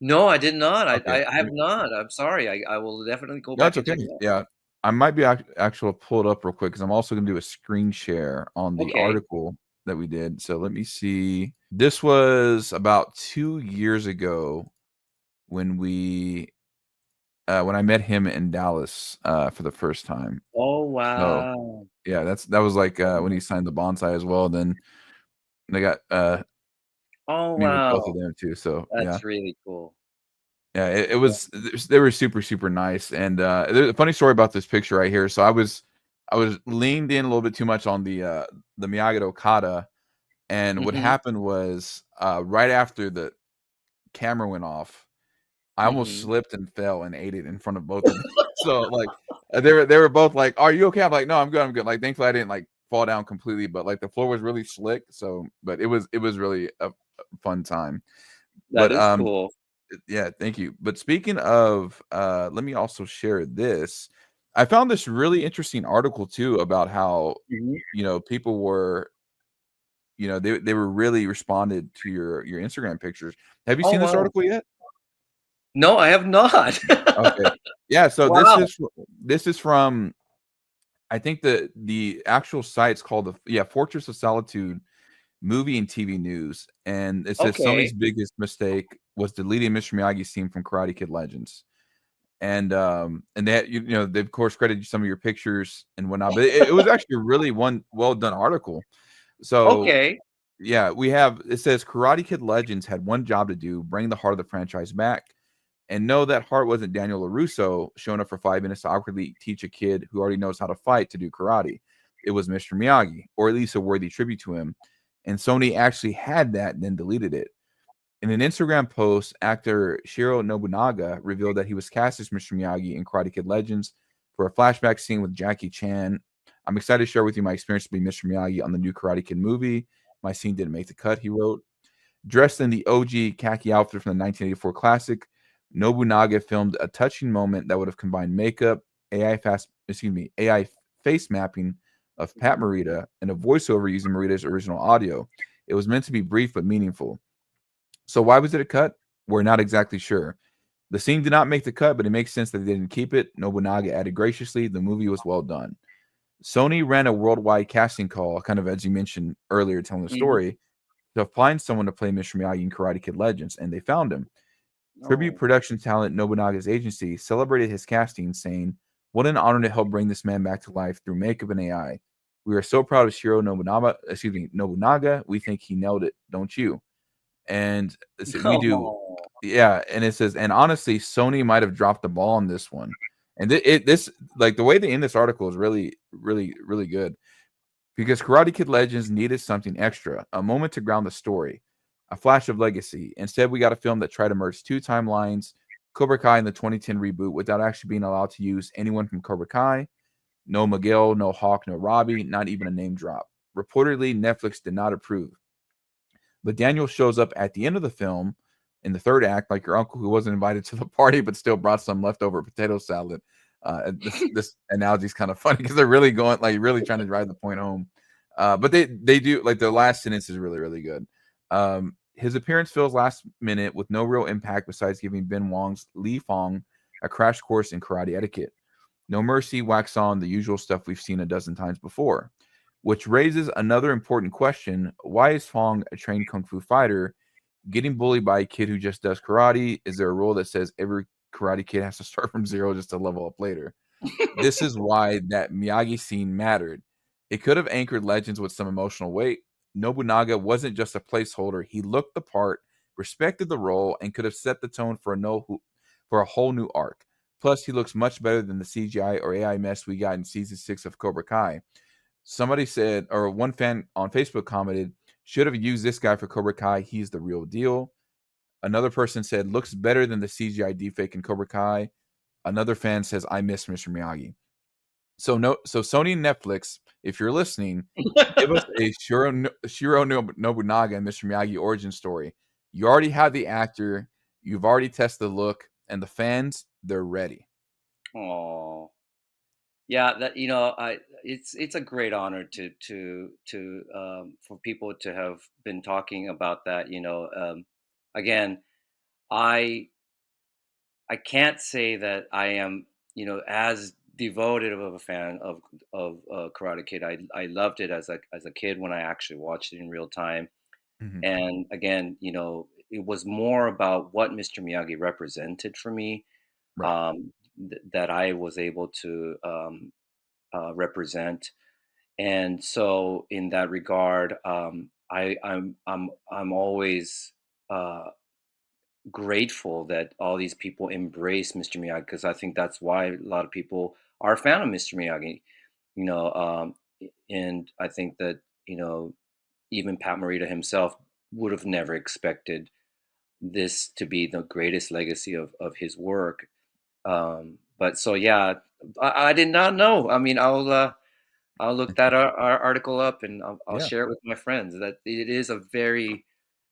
No, I did not. I, Okay. I have not. I'm sorry. I will definitely go No, back it's and okay. check it out. Yeah. I might be actual pull it up real quick because I'm also gonna do a screen share on the Okay. article that we did. So let me see. This was about 2 years ago when when I met him in Dallas, for the first time. Oh So, wow. yeah, that was, like, when he signed the bonsai as well, then they got, Oh me with both of wow. them too, so, yeah. That's really cool. Yeah, it was they were super, super nice, and, there's a funny story about this picture right here. So I was leaned in a little bit too much on the Miyagi Okada, and what Mhm. happened was, right after the camera went off, I almost Mhm. slipped and fell and ate it in front of both of them. So, like, they were both like, "Are you okay?" I'm like, "No, I'm good, I'm good." Like, thankfully, I didn't, like, fall down completely, but, like, the floor was really slick, so but it was really a fun time. That But, is cool. yeah, thank you. But speaking of, let me also share this. I found this really interesting article too about how, Mhm. people were, they were really responded to your Instagram pictures. Have you Oh seen this wow. article yet? No, I have not. Okay. Yeah, so Wow. this is from I think the actual site's called Fortress of Solitude Movie and TV News, and it says Sony's Okay. biggest mistake was deleting Mr. Miyagi's scene from Karate Kid Legends. And they had, they of course credited some of your pictures and whatnot, but it was actually a really one well done article. So Okay. yeah, it says Karate Kid Legends had one job to do, bring the heart of the franchise back. And no, that heart wasn't Daniel LaRusso showing up for 5 minutes to awkwardly teach a kid who already knows how to fight to do karate. It was Mr. Miyagi, or at least a worthy tribute to him. And Sony actually had that and then deleted it. In an Instagram post, actor Shiro Nobunaga revealed that he was cast as Mr. Miyagi in Karate Kid Legends for a flashback scene with Jackie Chan. I'm excited to share with you my experience to be Mr. Miyagi on the new Karate Kid movie. My scene didn't make the cut, he wrote. Dressed in the OG khaki outfit from the 1984 classic, Nobunaga filmed a touching moment that would have combined makeup, AI face mapping of Pat Morita, and a voiceover using Morita's original audio. It was meant to be brief but meaningful. So why was it a cut? We're not exactly sure. The scene did not make the cut, but it makes sense that they didn't keep it. Nobunaga added graciously, the movie was well done. Sony ran a worldwide casting call, kind of as you mentioned earlier, telling the Hmm. story, to find someone to play Mr. Miyagi in Karate Kid Legends, and they found him. Tribute Oh. production talent Nobunaga's agency celebrated his casting, saying, "What an honor to help bring this man back to life through makeup and AI. We are so proud of Shiro Nobunaga. We think he nailed it, don't you?" And we do, Oh. yeah. And it says, and honestly, Sony might have dropped the ball on this one. And this, like the way they end this article is really, really, really good because Karate Kid Legends needed something extra, a moment to ground the story, a flash of legacy. Instead, we got a film that tried to merge two timelines, Cobra Kai and the 2010 reboot, without actually being allowed to use anyone from Cobra Kai. No Miguel, no Hawk, no Robbie, not even a name drop. Reportedly, Netflix did not approve. But Daniel shows up at the end of the film in the third act, like your uncle who wasn't invited to the party but still brought some leftover potato salad. This analogy is kind of funny because they're really going, like, really trying to drive the point home. But they do, like, the last sentence is really, really good. His appearance feels last minute with no real impact besides giving Ben Wang's Li Fong a crash course in karate etiquette. No mercy, wax on, the usual stuff we've seen a dozen times before. Which raises another important question. Why is Fong, a trained kung fu fighter, getting bullied by a kid who just does karate? Is there a rule that says every karate kid has to start from zero just to level up later? This is why that Miyagi scene mattered. It could have anchored Legends with some emotional weight. Nobunaga wasn't just a placeholder. He looked the part, respected the role, and could have set the tone for for a whole new arc. Plus, he looks much better than the CGI or AI mess we got in season 6 of Cobra Kai. Somebody said, or one fan on Facebook commented, should have used this guy for Cobra Kai. He's the real deal. Another person said, looks better than the CGI deepfake in Cobra Kai. Another fan says, I miss Mr. Miyagi. So Sony and Netflix, if you're listening, give us a Shiro Nobunaga and Mr. Miyagi origin story. You already have the actor, you've already tested the look, and the fans, they're ready. Oh. Yeah, that I it's a great honor to for people to have been talking about that. Again, I I can't say that I am as devoted of a fan of Karate Kid. I loved it as a kid when I actually watched it in real time. Mhm. And again, it was more about what Mr. Miyagi represented for me, Right. that I was able to represent. And so, in that regard, I'm always grateful that all these people embrace Mr. Miyagi, because I think that's why a lot of people are a fan of Mr. Miyagi. You know, um, and I think that even Pat Morita himself would have never expected this to be the greatest legacy of his work. But so yeah, I did not know. I mean, I'll look that article up and I'll Yeah. share it with my friends. That it is a very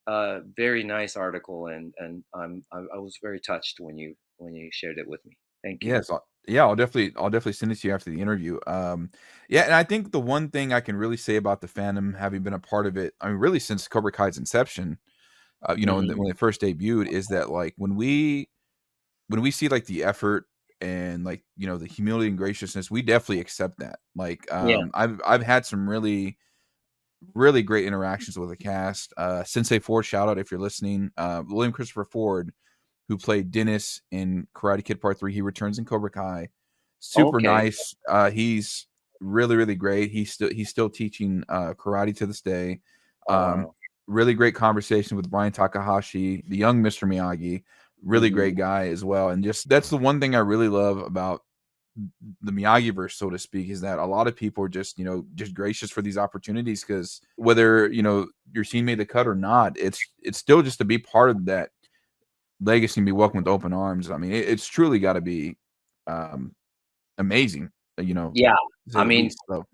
very nice article, and I was very touched when you shared it with me. Thank you. Yes, yeah, I'll definitely send it to you after the interview. Yeah, and I think the one thing I can really say about the fandom, having been a part of it, I mean, really since Cobra Kai's inception, Hmm. when it first debuted, is that like when we see like the effort and like the humility and graciousness, we definitely accept that. Like, Yeah. I've had some really really great interactions with the cast. Sensei Ford, shout out if you're listening. William Christopher Ford, who played Dennis in Karate Kid Part 3. He returns in Cobra Kai. Super Okay. nice. He's really, really great. He's still teaching karate to this day. Oh Um, wow. really great conversation with Brian Takahashi, the young Mr. Miyagi. Really great Hmm. guy as well. And just that's the one thing I really love about the Miyagi verse, so to speak, is that a lot of people are just, just gracious for these opportunities, because whether, your scene made the cut or not, it's still just to be part of that legacy and be welcomed with open arms. I mean, it's truly got to be um, amazing, Yeah, to say I the mean, least. So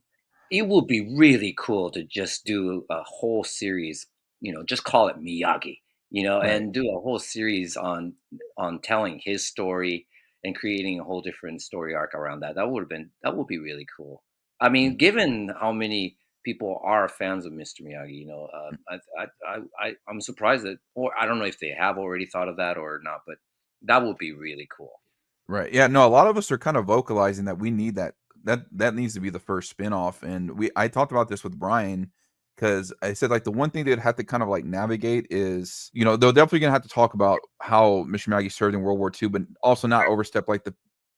it would be really cool to just do a whole series, just call it Miyagi, right. and do a whole series on telling his story and creating a whole different story arc around that. That would be really cool. I mean, Mhm. given how many people are fans of Mr. Miyagi, I'm surprised that, or I don't know if they have already thought of that or not, but that would be really cool. Right. Yeah. No, a lot of us are kind of vocalizing that we need that. That needs to be the first spinoff. And I talked about this with Brian, because I said, like, the one thing they'd have to kind of like navigate is, they're definitely gonna have to talk about how Mr. Miyagi served in World War II, but also not overstep like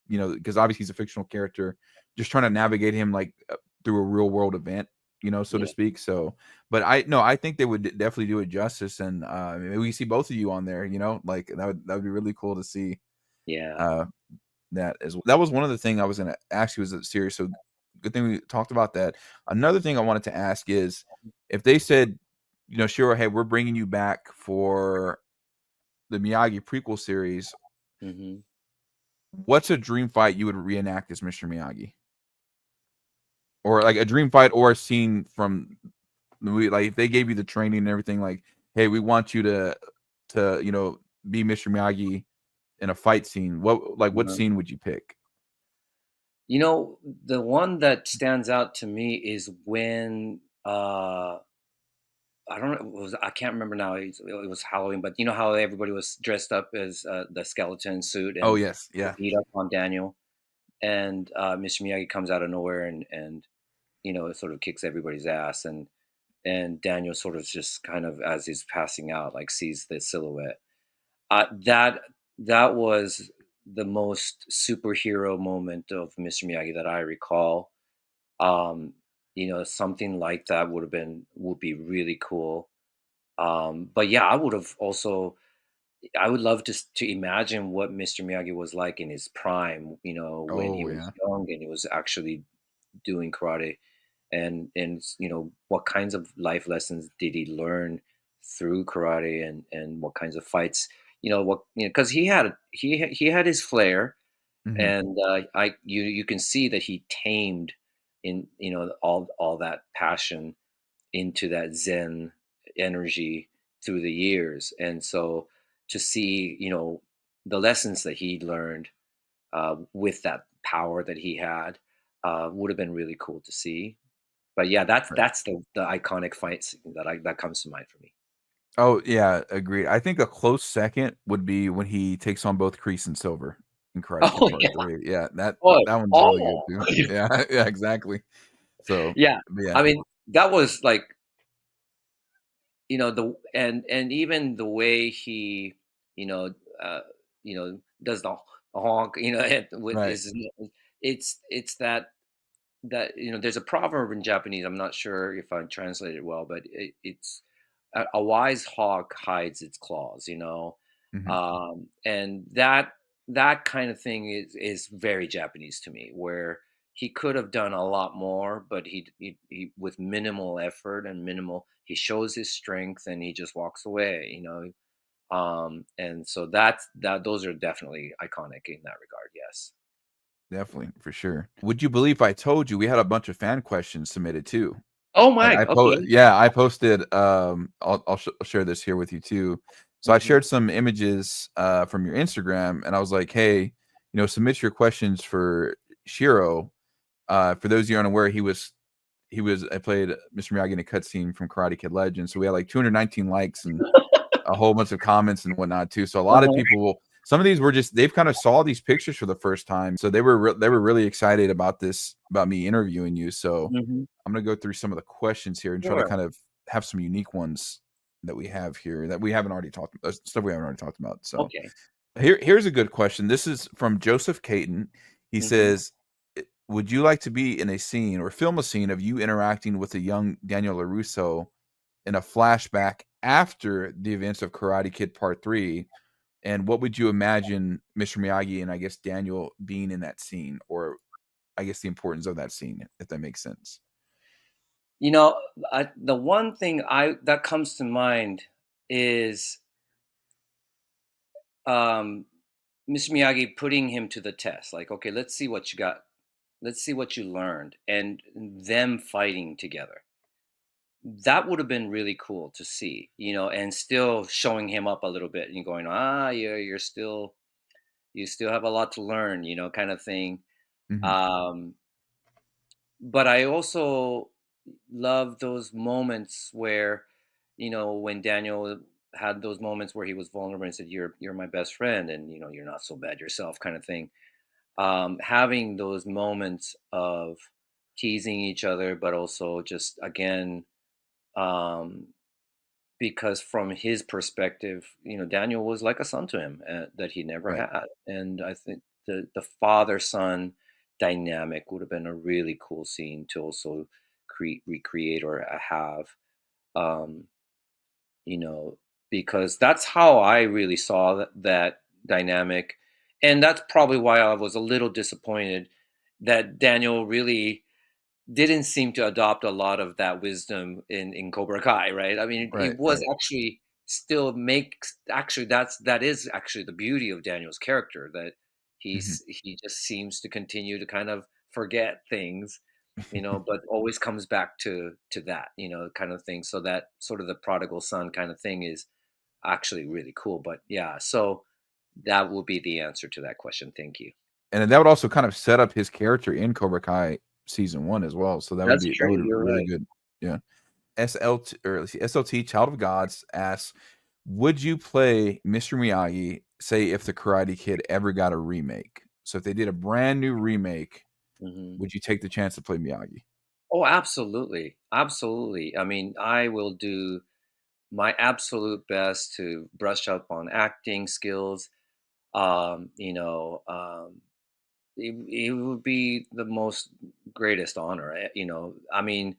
because obviously he's a fictional character, just trying to navigate him like through a real world event, so to Yeah, speak. So, but I think they would definitely do it justice, and maybe we see both of you on there, like that would be really cool to see. yeah. Uh, that was one of the thing I was gonna ask you, was a series. So good thing we talked about that. Another thing I wanted to ask is, if they said, Shiro, hey, we're bringing you back for the Miyagi prequel series, Hmm. what's a dream fight you would reenact as Mr. Miyagi, or like a dream fight or a scene from the movie? Like, if they gave you the training and everything, like, hey, we want you to be Mr. Miyagi in a fight scene. What scene would you pick? The one that stands out to me is when I don't know, I can't remember now. It was Halloween, but you know how everybody was dressed up as the skeleton suit Oh and yes, yeah. beat up on Daniel, and Mr. Miyagi comes out of nowhere and it sort of kicks everybody's ass, and Daniel sort of just kind of, as he's passing out, like sees the silhouette. That was the most superhero moment of Mr. Miyagi that I recall. Um, something like that would be really cool. But yeah, I would love to imagine what Mr. Miyagi was like in his prime, when he Oh was yeah. young and he was actually doing karate, and what kinds of life lessons did he learn through karate, and what kinds of fights, because he had his flair, Mhm. and you can see that he tamed in all that passion into that zen energy through the years, and so to see the lessons that he learned with that power that he had would have been really cool to see. But yeah, Right. that's the iconic fight scene that comes to mind for me. Oh, yeah, agreed. I think a close second would be when he takes on both Kreese and Silver in Karate Kid Oh Part yeah. 3. Yeah, that Oh, that one's really good oh. too. Yeah, yeah, exactly. So, Yeah. but yeah, I mean, that was like, the and even the way he, you know uh does the honk, and with right. his, it's that there's a proverb in Japanese. I'm not sure if I translated it well, but it's a wise hawk hides its claws, Mhm. and that kind of thing is very Japanese to me, where he could have done a lot more, but he with minimal effort and minimal, he shows his strength and he just walks away, and so those are definitely iconic in that regard. Yes. Definitely, for sure. Would you believe I told you we had a bunch of fan questions submitted too? Oh Like, my. Okay. I posted, I'll share this here with you too. So I Hmm. shared some images, from your Instagram, and I was like, "Hey, submit your questions for Shiro." For those of you unaware, I played Mr. Miyagi in a cutscene from Karate Kid Legends, so we had, like, 219 likes and a whole bunch of comments and whatnot too. So a lot of Uh-huh. people some of these were just, they've kind of saw these pictures for the first time, so they were really excited about about me interviewing you. So Hmm. I'm gonna go through some of the questions here and try to Sure. kind of have some unique ones that we have here that we haven't already talked about, stuff we haven't already talked about. So Okay. here's a good question. This is from Joseph Caton. He Hmm. says, Would you like to be in a scene or film a scene of you interacting with a young Daniel LaRusso in a flashback after the events of Karate Kid Part 3? And what would you imagine Mr. Miyagi and I guess Daniel being in that scene, or I guess the importance of that scene, if that makes sense? You know, the one thing I that comes to mind is um, Mr. Miyagi putting him to the test. Like, okay, let's see what you got. Let's see what you learned, and them fighting together. That would have been really cool to see, and still showing him up a little bit and going, you still have a lot to learn, kind of thing. Mhm. Um, but I also love those moments where, when Daniel had those moments where he was vulnerable and said, "You're my best friend, and you're not so bad yourself," kind of thing. Having those moments of teasing each other, but also just again, um, because from his perspective, Daniel was like a son to him that he never Right. had, and I think the father son dynamic would have been a really cool scene to also recreate or have, um, you know, because that's how I really saw that dynamic, and that's probably why I was a little disappointed that Daniel really didn't seem to adopt a lot of that wisdom in Cobra Kai, right? I mean, it Right, was right. actually still makes actually that is actually the beauty of Daniel's character, that Mhm. he just seems to continue to kind of forget things, but always comes back to that, kind of thing. So that sort of the prodigal son kind of thing is actually really cool. But yeah, so that will be the answer to that question. Thank you. And then that would also kind of set up his character in Cobra Kai season 1 as well, so that would That's be that true. would be You're really right. good. Yeah. SLT, or let's see, SLT Child of Gods asks, "Would you play Mr. Miyagi, say, if the Karate Kid ever got a remake?" So if they did a brand new remake, Mhm. would you take the chance to play Miyagi? Oh, absolutely. Absolutely. I mean, I will do my absolute best to brush up on acting skills. It would be the most greatest honor. I mean,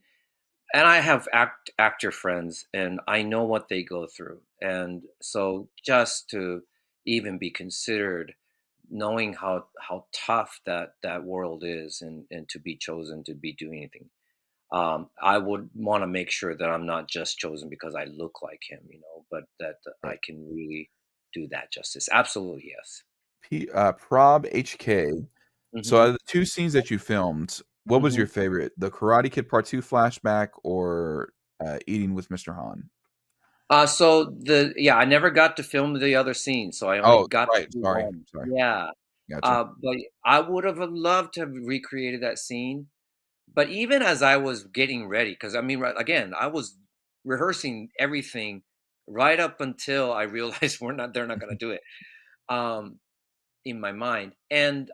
and I have actor friends, and I know what they go through. And so just to even be considered, knowing how tough that world is, and to be chosen to be doing anything, I would want to make sure that I'm not just chosen because I look like him, but that I Right. can really do that justice. Absolutely, yes. Prob HK. So out Hmm. of the 2 scenes that you filmed, what was Hmm. your favorite? The Karate Kid Part 2 flashback or, Eating with Mr. Han? So I never got to film the other scenes, so I only Oh, got to right, do sorry, one. sorry. Yeah. Gotcha. But I would have loved to have recreated that scene. But even as I was getting ready, because I mean, right, again, I was rehearsing everything right up until I realized they're not going to do it. Um, in my mind. And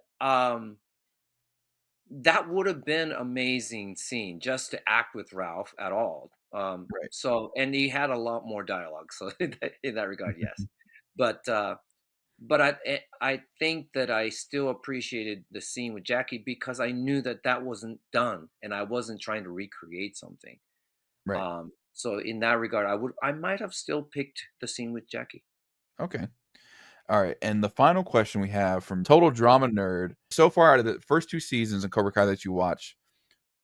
that would have been amazing scene just to act with Ralph at all. Right. And he had a lot more dialogue. So in that regard, yes. But I think that I still appreciated the scene with Jackie because I knew that that wasn't done and I wasn't trying to recreate something. Right. So in that regard, I might have still picked the scene with Jackie. Okay. Alright, and the final question we have from Total Drama Nerd. So far out of the first 2 seasons of Cobra Kai that you watch,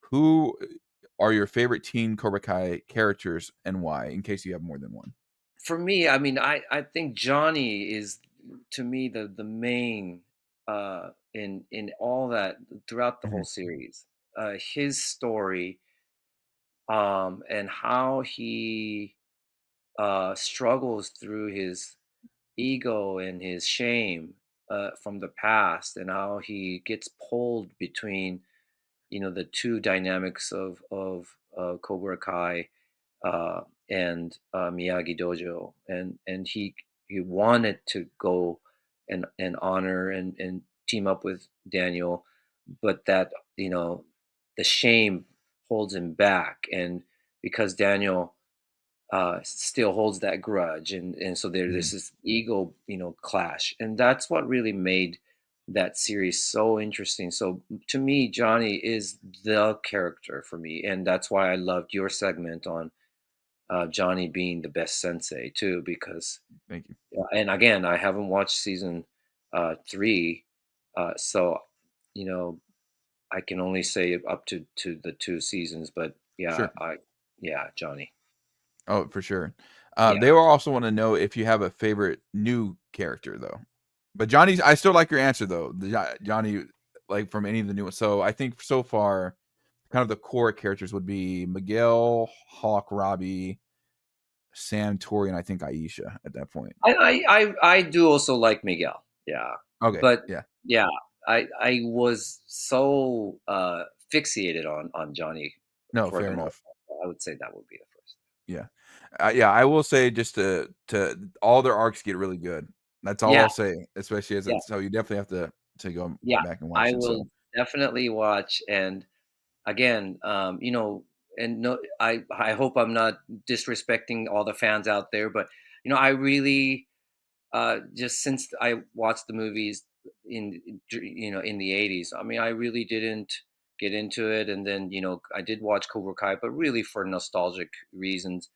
who are your favorite teen Cobra Kai characters and why, in case you have more than one? For me, I mean, I think Johnny is, to me, the main in all that throughout the whole Mhm. series. His story, and how he struggles through his ego and his shame from the past, and how he gets pulled between the two dynamics of Cobra Kai, uh, and Miyagi Dojo, and he wanted to go and honor and team up with Daniel, but that the shame holds him back, and because Daniel still holds that grudge, and so there's Mhm. this ego clash, and that's what really made that series so interesting. So to me, Johnny is the character for me, and that's why I loved your segment on Johnny being the best sensei too, because Thank you. and again, I haven't watched season 3, so you know I can only say up to the 2 seasons, but Sure. yeah, Johnny, Oh, for sure. yeah. They will also want to know if you have a favorite new character though. But Johnny's, I still like your answer though. Johnny, like from any of the new ones. So I think so far, kind of the core characters would be Miguel, Hawk, Robbie, Sam, Tori, and I think Aisha at that point. I do also like Miguel. Yeah, Okay. but Yeah. yeah, I was so fixated on Johnny No, for the fair most enough. part. I would say that would be the first. Yeah. Yeah, I will say just to all their arcs get really good. That's all Yeah, I'll say, especially as yeah, it's so you definitely have to go yeah. back and I watch it. So will definitely watch. And again, and no, I hope I'm not disrespecting all the fans out there, but I really just since I watched the movies in the 80s. I mean, I really didn't get into it, and then I did watch Cobra Kai, but really for nostalgic reasons.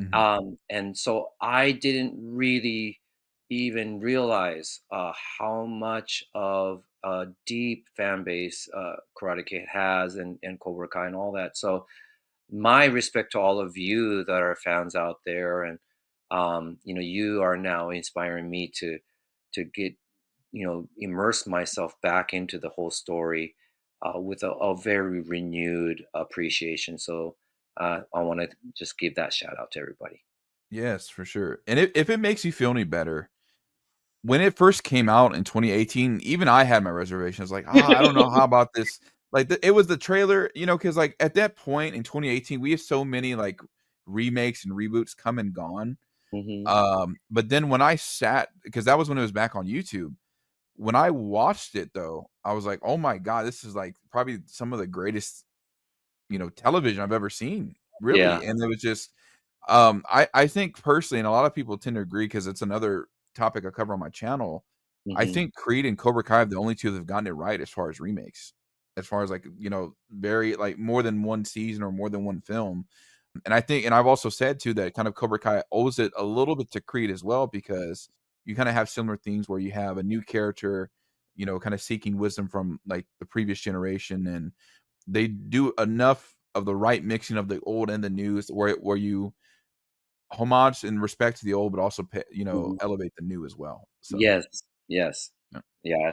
mhm. And so I didn't really even realize how much of a deep fan base Karate Kid has, and Cobra Kai and all that. So my respect to all of you that are fans out there, and you are now inspiring me to get immerse myself back into the whole story with a very renewed appreciation. So I want to just give that shout out to everybody. Yes, for sure. And if it makes you feel any better, when it first came out in 2018, even I had my reservations, like, I don't know how about this. Like, it was the trailer, because like at that point in 2018, we have so many like remakes and reboots come and gone. Hmm. But then when I sat, because that was when it was back on YouTube, when I watched it though, I was like, oh my God, this is like probably some of the greatest television I've ever seen, Yeah. really. And it was just, I think personally, and a lot of people tend to agree because it's another topic I cover on my channel. I Hmm. think Creed and Cobra Kai are the only two that have gotten it right as far as remakes, as far as like very like more than one season or more than one film. And I think, and I've also said too that kind of Cobra Kai owes it a little bit to Creed as well because you kind of have similar things where you have a new character, kind of seeking wisdom from like the previous generation, and they do enough of the right mixing of the old and the new where you homage and respect to the old, but also Hmm. elevate the new as well. So Yes. Yes. yeah, Yeah.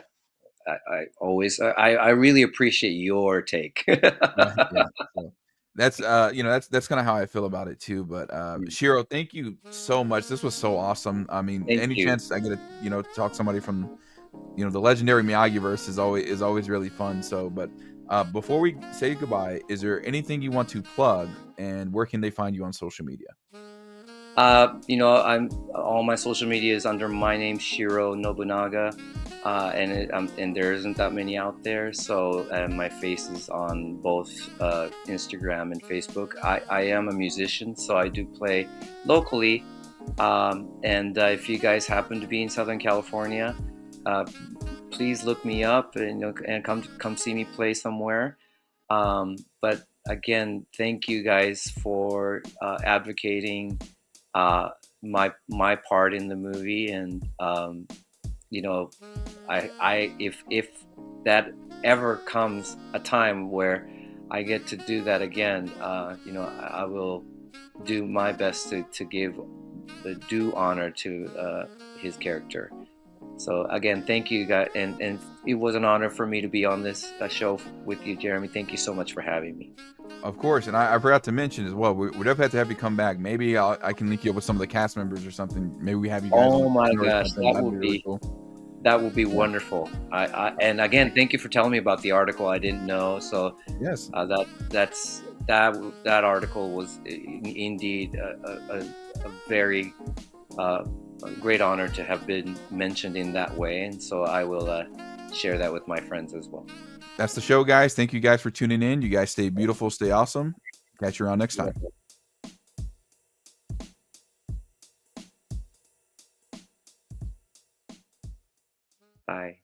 I always I really appreciate your take. yeah. So that's that's kind of how I feel about it too. But Mm. Shiro, thank you so much. This was so awesome. I mean, Thank any you. chance I get to talk to somebody from the legendary Miyagi verse is always really fun. So, but before we say goodbye, is there anything you want to plug, and where can they find you on social media? I'm all my social media is under my name, Shiro Nobunaga, and there isn't that many out there. So my face is on both Instagram and Facebook. I am a musician, so I do play locally. And if you guys happen to be in Southern California, uh, please look me up and come see me play somewhere. But again, thank you guys for advocating my part in the movie, and you know I if that ever comes a time where I get to do that again, I will do my best to give the due honor to his character. So again, thank you guys, and it was an honor for me to be on this show with you, Jeremy. Thank you so much for having me. Of course, and I forgot to mention as well. We definitely have to have you come back. Maybe I can link you up with some of the cast members or something. Maybe we have you guys on Oh my or gosh, something. That'd be really cool. that would be Yeah. wonderful. And again, thank you for telling me about the article. I didn't know. So Yes. that article was indeed a very uh, a great honor to have been mentioned in that way. And so I will share that with my friends as well. That's the show, guys. Thank you guys for tuning in. You guys stay beautiful, stay awesome. Catch you around next time. Bye.